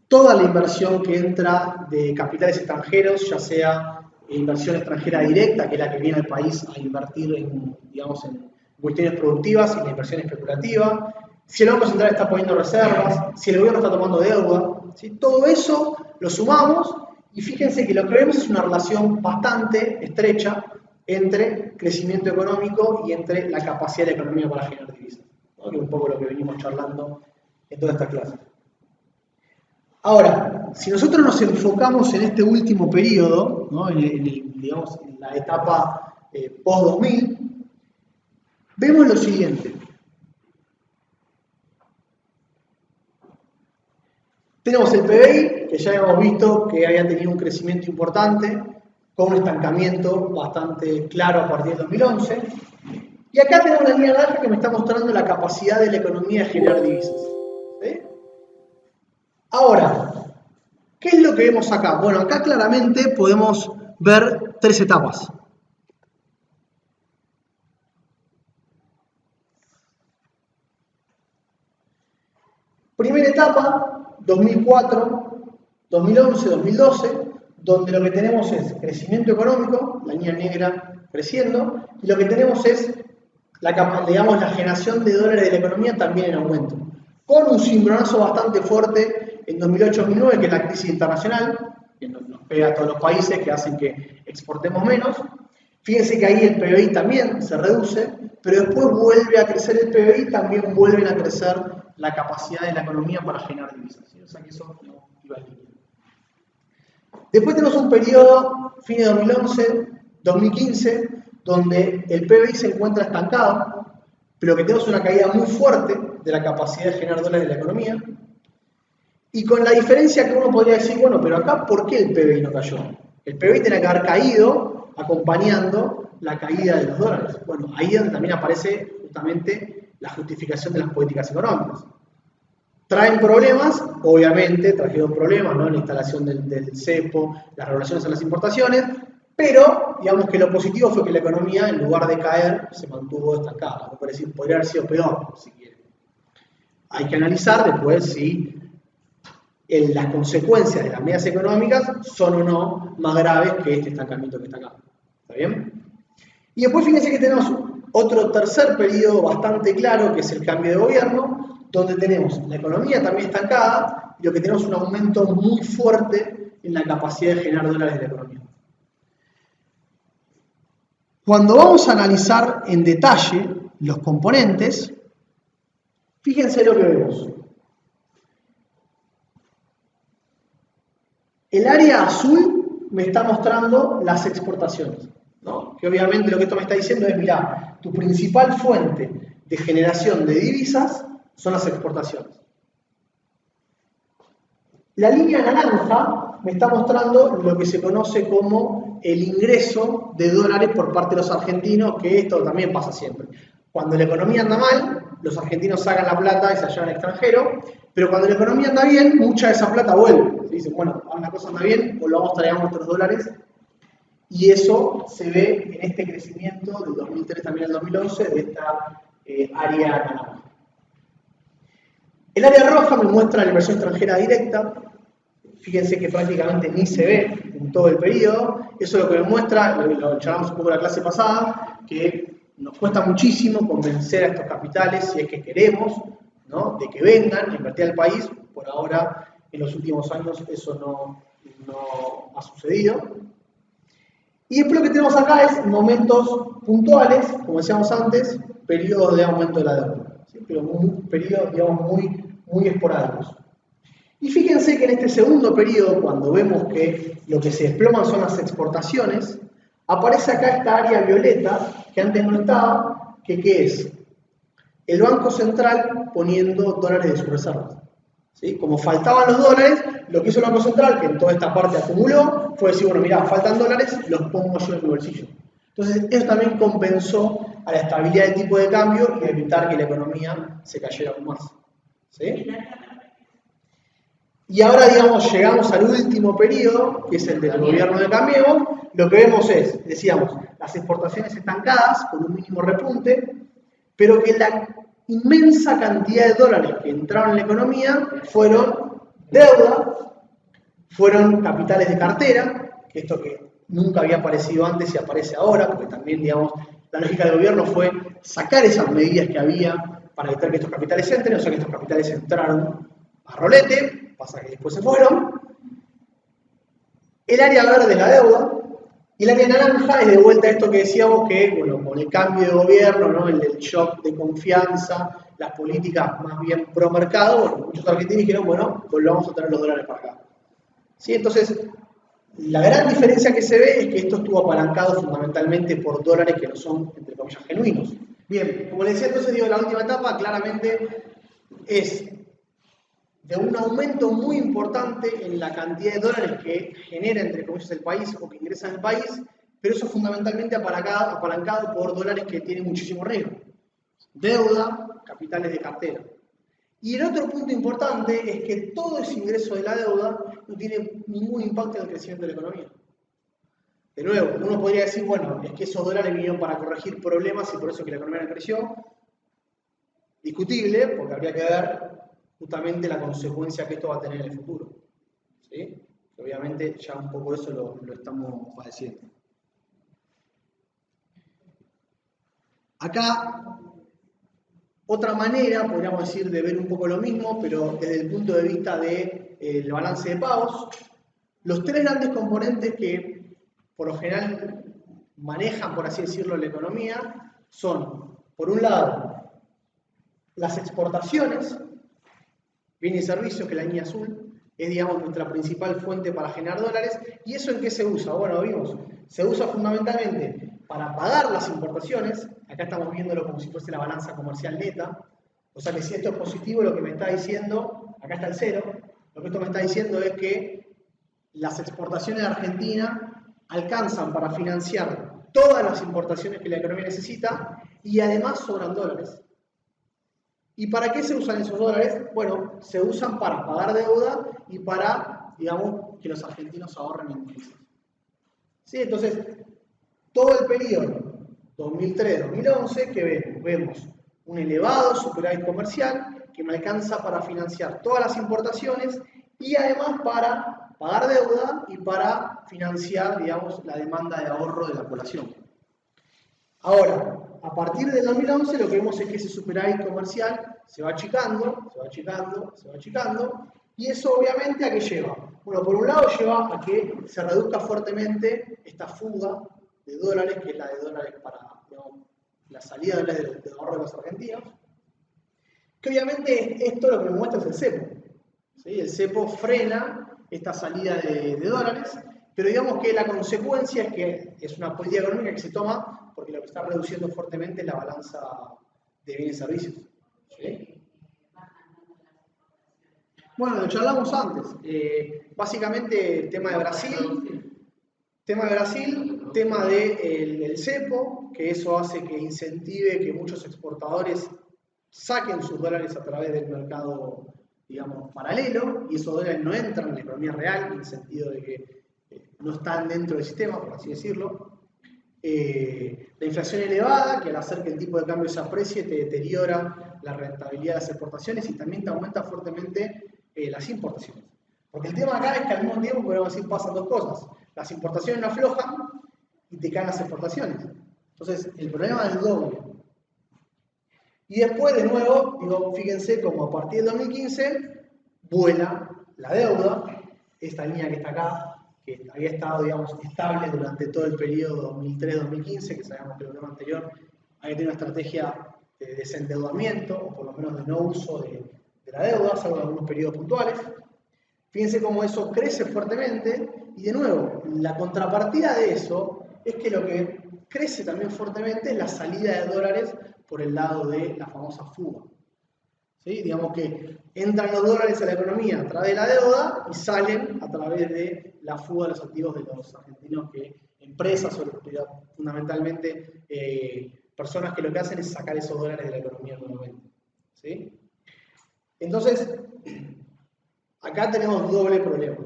toda la inversión que entra de capitales extranjeros, ya sea inversión extranjera directa, que es la que viene al país a invertir en, digamos, en cuestiones productivas y la inversión especulativa, si el Banco Central está poniendo reservas, si el gobierno está tomando deuda, ¿sí? Todo eso lo sumamos y fíjense que lo que vemos es una relación bastante estrecha entre crecimiento económico y entre la capacidad de la economía para generar divisas, ¿no? Que es un poco lo que venimos charlando en toda esta clase. Ahora, si nosotros nos enfocamos en este último periodo, ¿no? Digamos, en la etapa post-2000, vemos lo siguiente. Tenemos el PBI, que ya hemos visto que había tenido un crecimiento importante, con un estancamiento bastante claro a partir del 2011. Y acá tenemos la línea naranja que me está mostrando la capacidad de la economía de generar divisas. ¿Sí? Ahora, ¿qué es lo que vemos acá? Bueno, acá claramente podemos ver 3 etapas. Primera etapa, 2004, 2011, 2012, donde lo que tenemos es crecimiento económico, la línea negra creciendo, y lo que tenemos es digamos, la generación de dólares de la economía también en aumento, con un cimbronazo bastante fuerte en 2008-2009, que es la crisis internacional, que nos pega a todos los países, que hacen que exportemos menos. Fíjense que ahí el PBI también se reduce, pero después vuelve a crecer el PBI y también vuelven a crecer la capacidad de la economía para generar divisas, ¿sí? O sea que eso no iba en línea. Después tenemos un periodo, fin de 2011, 2015, donde el PBI se encuentra estancado, pero que tenemos una caída muy fuerte de la capacidad de generar dólares de la economía. Y con la diferencia que uno podría decir, bueno, pero acá, ¿por qué el PBI no cayó? El PBI tiene que haber caído acompañando la caída de los dólares. Bueno, ahí es donde también aparece justamente la justificación de las políticas económicas. Traen problemas, obviamente, trajeron problemas, ¿no? La instalación del cepo, las regulaciones a las importaciones, pero digamos que lo positivo fue que la economía, en lugar de caer, se mantuvo estancada. Es decir, podría haber sido peor, si quieren. Hay que analizar después si las consecuencias de las medidas económicas son o no más graves que este estancamiento que está acá. ¿Está bien? Y después fíjense que tenemos otro tercer periodo bastante claro, que es el cambio de gobierno, donde tenemos la economía también estancada y lo que tenemos un aumento muy fuerte en la capacidad de generar dólares de la economía. Cuando vamos a analizar en detalle los componentes, fíjense lo que vemos. El área azul me está mostrando las exportaciones, ¿no? Que obviamente lo que esto me está diciendo es, mirá, tu principal fuente de generación de divisas son las exportaciones. La línea naranja me está mostrando lo que se conoce como el ingreso de dólares por parte de los argentinos, que esto también pasa siempre. Cuando la economía anda mal, los argentinos sacan la plata y se la llevan al extranjero, pero cuando la economía anda bien, mucha de esa plata vuelve. Se dice, bueno, ahora la cosa anda bien, volvamos a traer nuestros dólares, y eso se ve en este crecimiento del 2003 también al 2011 de esta área naranja. El área roja me muestra la inversión extranjera directa. Fíjense que prácticamente ni se ve en todo el periodo. Eso es lo que me muestra, lo charlamos un poco en la clase pasada, que nos cuesta muchísimo convencer a estos capitales, si es que queremos, ¿no?, de que vengan a invertir al país. Por ahora, en los últimos años, eso no ha sucedido. Y después lo que tenemos acá es momentos puntuales, como decíamos antes, periodos de aumento de la deuda, ¿sí? Pero periodos, digamos, muy esporádicos. Y fíjense que en este segundo periodo, cuando vemos que lo que se desploman son las exportaciones, aparece acá esta área violeta, que antes no estaba, que ¿qué es? El Banco Central poniendo dólares de sus reservas. ¿Sí? Como faltaban los dólares, lo que hizo el Banco Central, que en toda esta parte acumuló, fue decir, bueno, mirá, faltan dólares, los pongo yo en mi bolsillo. Entonces, eso también compensó a la estabilidad del tipo de cambio y evitar que la economía se cayera aún más. ¿Sí? Y ahora, digamos, llegamos al último periodo, que es el del gobierno de Cambiemos. Lo que vemos es, decíamos, las exportaciones estancadas, con un mínimo repunte, pero que la inmensa cantidad de dólares que entraron en la economía fueron deuda, fueron capitales de cartera, que esto que nunca había aparecido antes y aparece ahora, porque también, digamos, la lógica del gobierno fue sacar esas medidas que había para evitar que estos capitales entren, o sea que estos capitales entraron a rolete, pasa que después se fueron. El área verde es la deuda, y el área naranja es de vuelta a esto que decíamos que, bueno, con el cambio de gobierno, ¿no?, el shock de confianza, las políticas más bien pro mercado, bueno, muchos argentinos dijeron, bueno, volvamos a traer los dólares para acá. ¿Sí? Entonces, la gran diferencia que se ve es que esto estuvo apalancado fundamentalmente por dólares que no son, entre comillas, genuinos. Bien, como les decía entonces, digo, la última etapa claramente es de un aumento muy importante en la cantidad de dólares que genera, entre comillas, el país o que ingresa en el país, pero eso fundamentalmente apalancado por dólares que tienen muchísimo riesgo. Deuda, capitales de cartera. Y el otro punto importante es que todo ese ingreso de la deuda no tiene ningún impacto en el crecimiento de la economía. De nuevo, uno podría decir, bueno, es que esos dólares vinieron para corregir problemas y por eso que la economía no creció. Discutible, porque habría que ver justamente la consecuencia que esto va a tener en el futuro. ¿Sí? Obviamente ya un poco eso lo estamos padeciendo. Acá, otra manera, podríamos decir, de ver un poco lo mismo, pero desde el punto de vista del balance de pagos. Los tres grandes componentes que por lo general manejan, por así decirlo, la economía son, por un lado, las exportaciones, bienes y servicios, que la línea azul es, digamos, nuestra principal fuente para generar dólares. ¿Y eso en qué se usa? Bueno, vimos, se usa fundamentalmente para pagar las importaciones. Acá estamos viéndolo como si fuese la balanza comercial neta. O sea que si esto es positivo, lo que me está diciendo, acá está el cero, lo que esto me está diciendo es que las exportaciones de Argentina alcanzan para financiar todas las importaciones que la economía necesita y además sobran dólares. ¿Y para qué se usan esos dólares? Bueno, se usan para pagar deuda y para, digamos, que los argentinos ahorren en divisas. ¿Sí? Entonces, todo el periodo 2003-2011 que vemos un elevado superávit comercial que me alcanza para financiar todas las importaciones y además para pagar deuda y para financiar, digamos, la demanda de ahorro de la población. Ahora, a partir del 2011 lo que vemos es que ese superávit comercial se va achicando, se va achicando, se va achicando, y eso obviamente ¿a qué lleva? Bueno, por un lado lleva a que se reduzca fuertemente esta fuga de dólares, que es la de dólares para, digamos, la salida de dólares de ahorro de los argentinos, que obviamente esto lo que me muestra es el cepo. ¿Sí? El cepo frena esta salida de dólares, pero digamos que la consecuencia es que es una política económica que se toma porque lo que está reduciendo fuertemente es la balanza de bienes y servicios. ¿Sí? Bueno, lo charlamos antes. Básicamente, tema de Brasil, tema del cepo, que eso hace que incentive que muchos exportadores saquen sus dólares a través del mercado, digamos, paralelo, y esos dólares no entran en la economía real, en el sentido de que no están dentro del sistema, por así decirlo. La inflación elevada, que al hacer que el tipo de cambio se aprecie, te deteriora la rentabilidad de las exportaciones y también te aumenta fuertemente las importaciones. Porque el tema acá es que al mismo tiempo, podemos decir, pasan dos cosas. Las importaciones no aflojan y te caen las exportaciones. Entonces, el problema es doble. Y después, de nuevo, digo, fíjense como a partir del 2015 vuela la deuda, esta línea que está acá, que había estado, digamos, estable durante todo el periodo 2003-2015, que sabemos que el programa anterior había tenido una estrategia de desendeudamiento, o por lo menos de no uso de la deuda, salvo en algunos periodos puntuales. Fíjense cómo eso crece fuertemente, y de nuevo, la contrapartida de eso es que lo que crece también fuertemente es la salida de dólares por el lado de la famosa fuga. ¿Sí? Digamos que entran los dólares a la economía a través de la deuda y salen a través de la fuga de los activos de los argentinos, que empresas o fundamentalmente personas que lo que hacen es sacar esos dólares de la economía nuevamente. ¿Sí? Entonces, acá tenemos doble problema.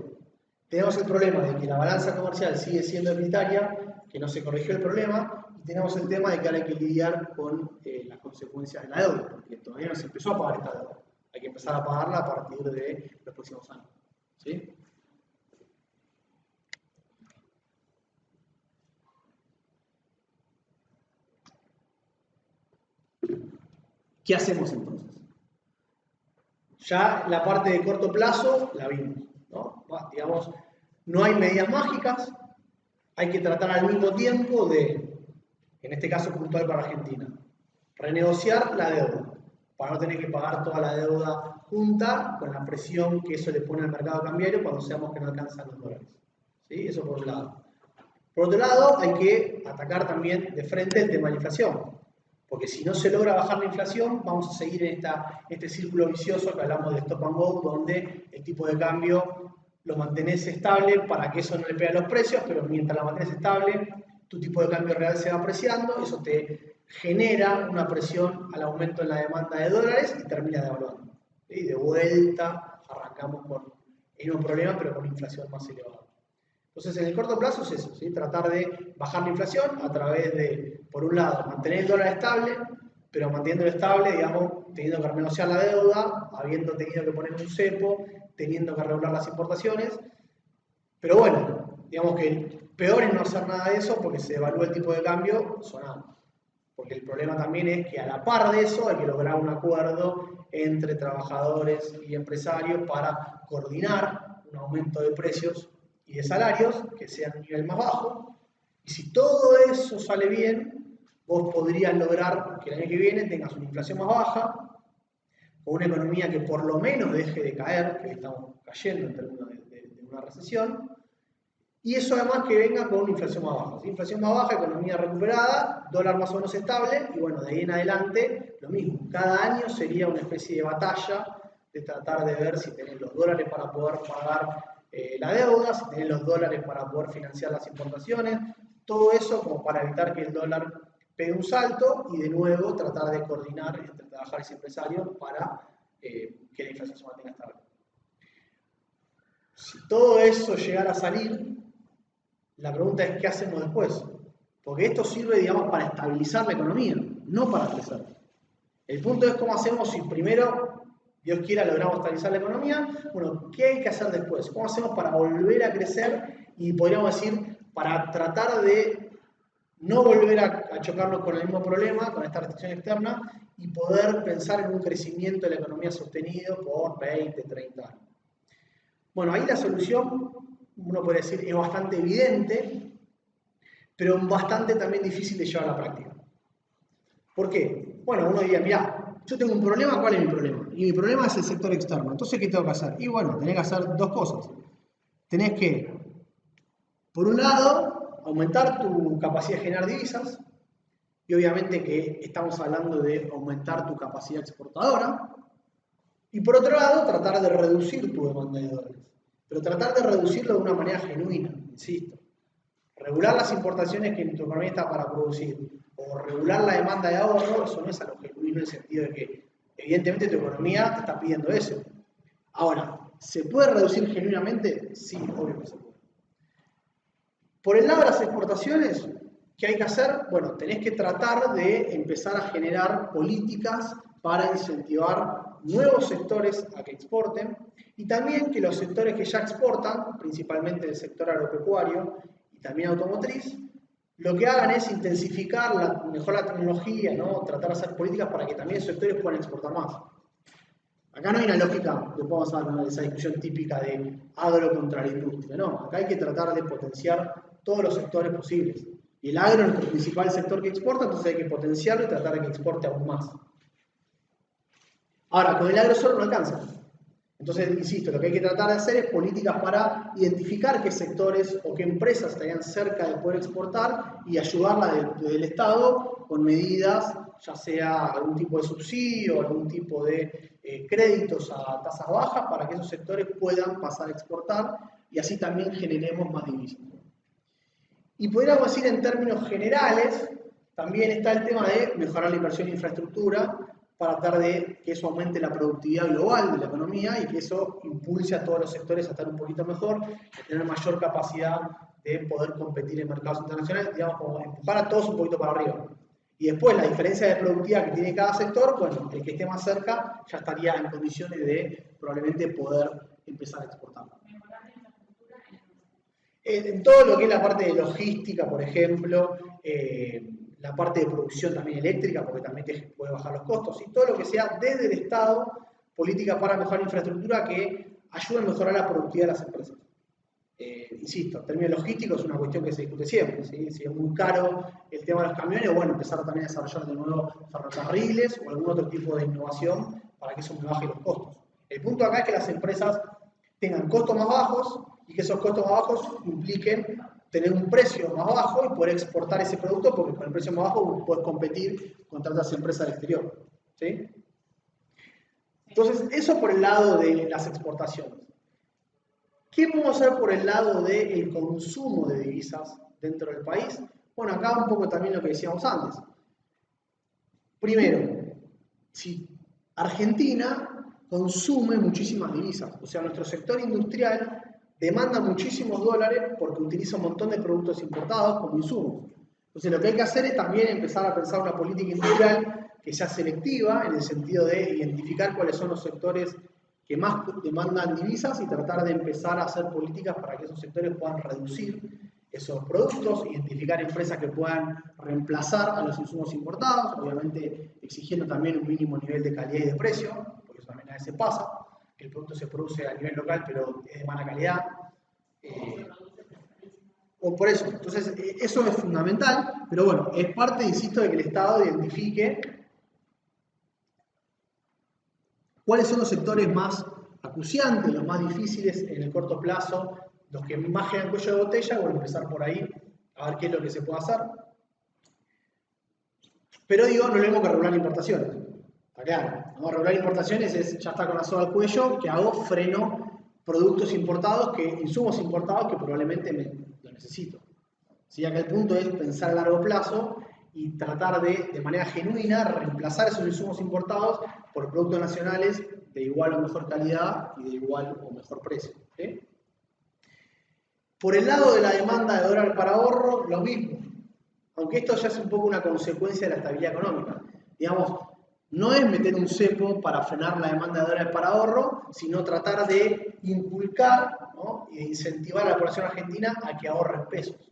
Tenemos el problema de que la balanza comercial sigue siendo deficitaria, que no se corrigió el problema, y tenemos el tema de que ahora hay que lidiar con las consecuencias de la deuda, porque todavía no se empezó a pagar esta deuda. Hay que empezar a pagarla a partir de los próximos años. ¿Sí? ¿Qué hacemos entonces? Ya la parte de corto plazo la vimos, ¿no? Digamos, no hay medidas mágicas, hay que tratar al mismo tiempo de, en este caso puntual para Argentina, renegociar la deuda, para no tener que pagar toda la deuda junta con la presión que eso le pone al mercado cambiario cuando seamos que no alcanzan los dólares. ¿Sí? Eso por un lado. Por otro lado, hay que atacar también de frente el tema de la inflación, porque si no se logra bajar la inflación, vamos a seguir en este círculo vicioso que hablamos de stop and go, donde el tipo de cambio lo mantenés estable para que eso no le pegue a los precios, pero mientras la mantenés estable, tu tipo de cambio real se va apreciando, eso te genera una presión al aumento en la demanda de dólares y termina devaluando. ¿Sí? De vuelta arrancamos con el mismo problema, pero con inflación más elevada. Entonces, en el corto plazo es eso, ¿sí? Tratar de bajar la inflación a través de, por un lado, mantener el dólar estable, pero manteniéndolo estable, digamos, teniendo que renegociar la deuda, habiendo tenido que poner un cepo, teniendo que regular las importaciones. Pero bueno, digamos que peor es no hacer nada de eso porque se devalúa el tipo de cambio sonando. Porque el problema también es que a la par de eso hay que lograr un acuerdo entre trabajadores y empresarios para coordinar un aumento de precios y de salarios que sean un nivel más bajo. Y si todo eso sale bien, vos podrías lograr que el año que viene tengas una inflación más baja, con una economía que por lo menos deje de caer, que estamos cayendo en términos de una recesión, y eso además que venga con una inflación más baja. ¿Sí? Inflación más baja, economía recuperada, dólar más o menos estable, y bueno, de ahí en adelante lo mismo. Cada año sería una especie de batalla de tratar de ver si tenés los dólares para poder pagar la deuda, si tenés los dólares para poder financiar las importaciones, todo eso como para evitar que el dólar pegue un salto y de nuevo tratar de coordinar entre trabajadores y empresarios para que la inflación se mantenga estable. Si todo eso llegara a salir, la pregunta es ¿qué hacemos después? Porque esto sirve, digamos, para estabilizar la economía, no para crecer. El punto es cómo hacemos si primero, Dios quiera, logramos estabilizar la economía. Bueno, ¿qué hay que hacer después? ¿Cómo hacemos para volver a crecer y podríamos decir, para tratar de no volver a chocarnos con el mismo problema, con esta restricción externa, y poder pensar en un crecimiento de la economía sostenido por 20, 30 años? Bueno, ahí la solución, uno puede decir, es bastante evidente, pero bastante también difícil de llevar a la práctica. ¿Por qué? Bueno, uno diría, mirá, yo tengo un problema, ¿cuál es mi problema? Y mi problema es el sector externo. Entonces, ¿qué tengo que hacer? Y bueno, tenés que hacer dos cosas. Tenés que, por un lado, aumentar tu capacidad de generar divisas, y obviamente que estamos hablando de aumentar tu capacidad exportadora, y por otro lado, tratar de reducir tu demanda de dólares. Pero tratar de reducirlo de una manera genuina, insisto. Regular las importaciones que tu economía está para producir, o regular la demanda de ahorro, eso no es algo genuino en el sentido de que, evidentemente, tu economía te está pidiendo eso. Ahora, ¿se puede reducir genuinamente? Sí, obvio que se puede. Por el lado de las exportaciones, ¿qué hay que hacer? Bueno, tenés que tratar de empezar a generar políticas para incentivar nuevos sectores a que exporten y también que los sectores que ya exportan, principalmente el sector agropecuario y también automotriz, lo que hagan es intensificar, mejorar la tecnología, ¿no? Tratar de hacer políticas para que también esos sectores puedan exportar más. Acá no hay una lógica que podamos hablar de esa discusión típica de agro contra la industria, no, acá hay que tratar de potenciar todos los sectores posibles. Y el agro es nuestro principal sector que exporta, entonces hay que potenciarlo y tratar de que exporte aún más. Ahora, con el agro solo no alcanza. Entonces, insisto, lo que hay que tratar de hacer es políticas para identificar qué sectores o qué empresas estarían cerca de poder exportar y ayudarla del Estado con medidas, ya sea algún tipo de subsidio, algún tipo de créditos a tasas bajas para que esos sectores puedan pasar a exportar y así también generemos más divisas. Y podríamos decir en términos generales, también está el tema de mejorar la inversión en infraestructura para tratar de que eso aumente la productividad global de la economía y que eso impulse a todos los sectores a estar un poquito mejor, a tener mayor capacidad de poder competir en mercados internacionales, digamos, como empujar a todos un poquito para arriba. Y después la diferencia de productividad que tiene cada sector, bueno, el que esté más cerca ya estaría en condiciones de probablemente poder empezar a exportar. En todo lo que es la parte de logística, por ejemplo, la parte de producción también eléctrica, porque también te puede bajar los costos, y todo lo que sea desde el Estado, política para mejorar la infraestructura que ayude a mejorar la productividad de las empresas. Insisto, en términos logísticos es una cuestión que se discute siempre, ¿sí? Si es muy caro el tema de los camiones, bueno, empezar también a desarrollar de nuevo ferrocarriles o algún otro tipo de innovación para que eso me baje los costos. El punto acá es que las empresas tengan costos más bajos y que esos costos más bajos impliquen tener un precio más bajo y poder exportar ese producto porque con el precio más bajo puedes competir contra otras empresas del exterior. ¿Sí? Entonces, eso por el lado de las exportaciones. ¿Qué podemos hacer por el lado del consumo de divisas dentro del país? Bueno, acá un poco también lo que decíamos antes. Primero, si Argentina consume muchísimas divisas, o sea, nuestro sector industrial demanda muchísimos dólares porque utiliza un montón de productos importados como insumos. Entonces, lo que hay que hacer es también empezar a pensar una política industrial que sea selectiva en el sentido de identificar cuáles son los sectores que más demandan divisas y tratar de empezar a hacer políticas para que esos sectores puedan reducir esos productos, identificar empresas que puedan reemplazar a los insumos importados, obviamente exigiendo también un mínimo nivel de calidad y de precio, porque eso también a veces pasa, que el producto se produce a nivel local pero es de mala calidad. O por eso, entonces eso es fundamental, pero bueno, es parte, insisto, de que el Estado identifique cuáles son los sectores más acuciantes, los más difíciles en el corto plazo, los que más generan cuello de botella. Bueno, empezar por ahí, a ver qué es lo que se puede hacer. Pero digo, no es lo mismo que regular importaciones. Está claro, ¿no? Regular importaciones es, ya está con la soga al cuello, que hago, freno productos importados, insumos importados que probablemente lo necesito. ¿Sí? Acá el punto es pensar a largo plazo y tratar de manera genuina, reemplazar esos insumos importados por productos nacionales de igual o mejor calidad y de igual o mejor precio. ¿Sí? Por el lado de la demanda de dólar para ahorro, lo mismo. Aunque esto ya es un poco una consecuencia de la estabilidad económica. Digamos, no es meter un cepo para frenar la demanda de dólares para ahorro, sino tratar de inculcar, ¿no? E incentivar a la población argentina a que ahorre en pesos.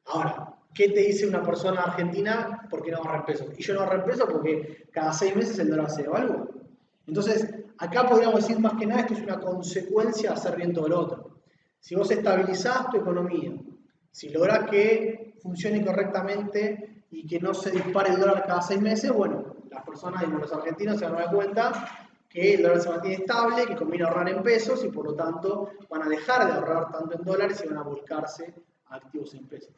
Ahora, ¿qué te dice una persona argentina por qué no ahorra en pesos? Y yo no ahorro en pesos porque cada 6 meses el dólar se devalúa. Entonces, acá podríamos decir más que nada, esto es una consecuencia de hacer bien todo lo otro. Si vos estabilizás tu economía, si lográs que funcione correctamente y que no se dispare el dólar cada 6 meses, bueno, las personas y los argentinos se van a dar cuenta que el dólar se mantiene estable, que conviene ahorrar en pesos y por lo tanto van a dejar de ahorrar tanto en dólares y van a volcarse a activos en pesos.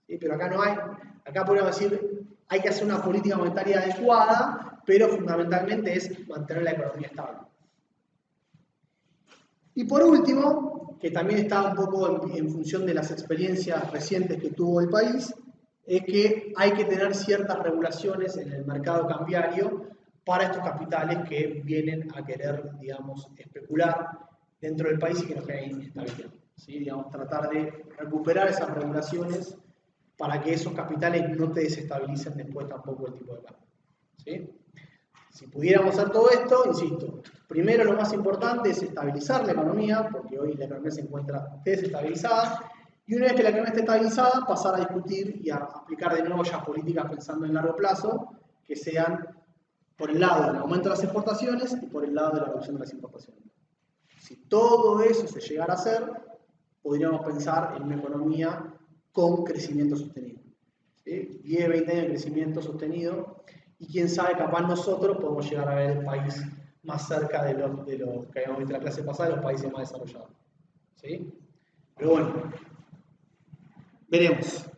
¿Sí? Pero acá no hay, acá podríamos decir, hay que hacer una política monetaria adecuada, pero fundamentalmente es mantener la economía estable. Y por último, que también está un poco en función de las experiencias recientes que tuvo el país, es que hay que tener ciertas regulaciones en el mercado cambiario para estos capitales que vienen a querer, digamos, especular dentro del país y que nos generen inestabilidad. ¿Sí? Digamos, tratar de recuperar esas regulaciones para que esos capitales no te desestabilicen después tampoco el tipo de cambio. ¿Sí? Si pudiéramos hacer todo esto, insisto, primero lo más importante es estabilizar la economía, porque hoy la economía se encuentra desestabilizada, y una vez que la economía esté estabilizada, pasar a discutir y a aplicar de nuevo ya políticas pensando en largo plazo, que sean por el lado del aumento de las exportaciones y por el lado de la reducción de las importaciones. Si todo eso se llegara a hacer, podríamos pensar en una economía con crecimiento sostenido. ¿Sí? 10, 20 años de crecimiento sostenido, y quién sabe, capaz nosotros podemos llegar a ver el país más cerca de los que habíamos visto en la clase pasada, de los países más desarrollados. ¿Sí? Pero bueno, veremos.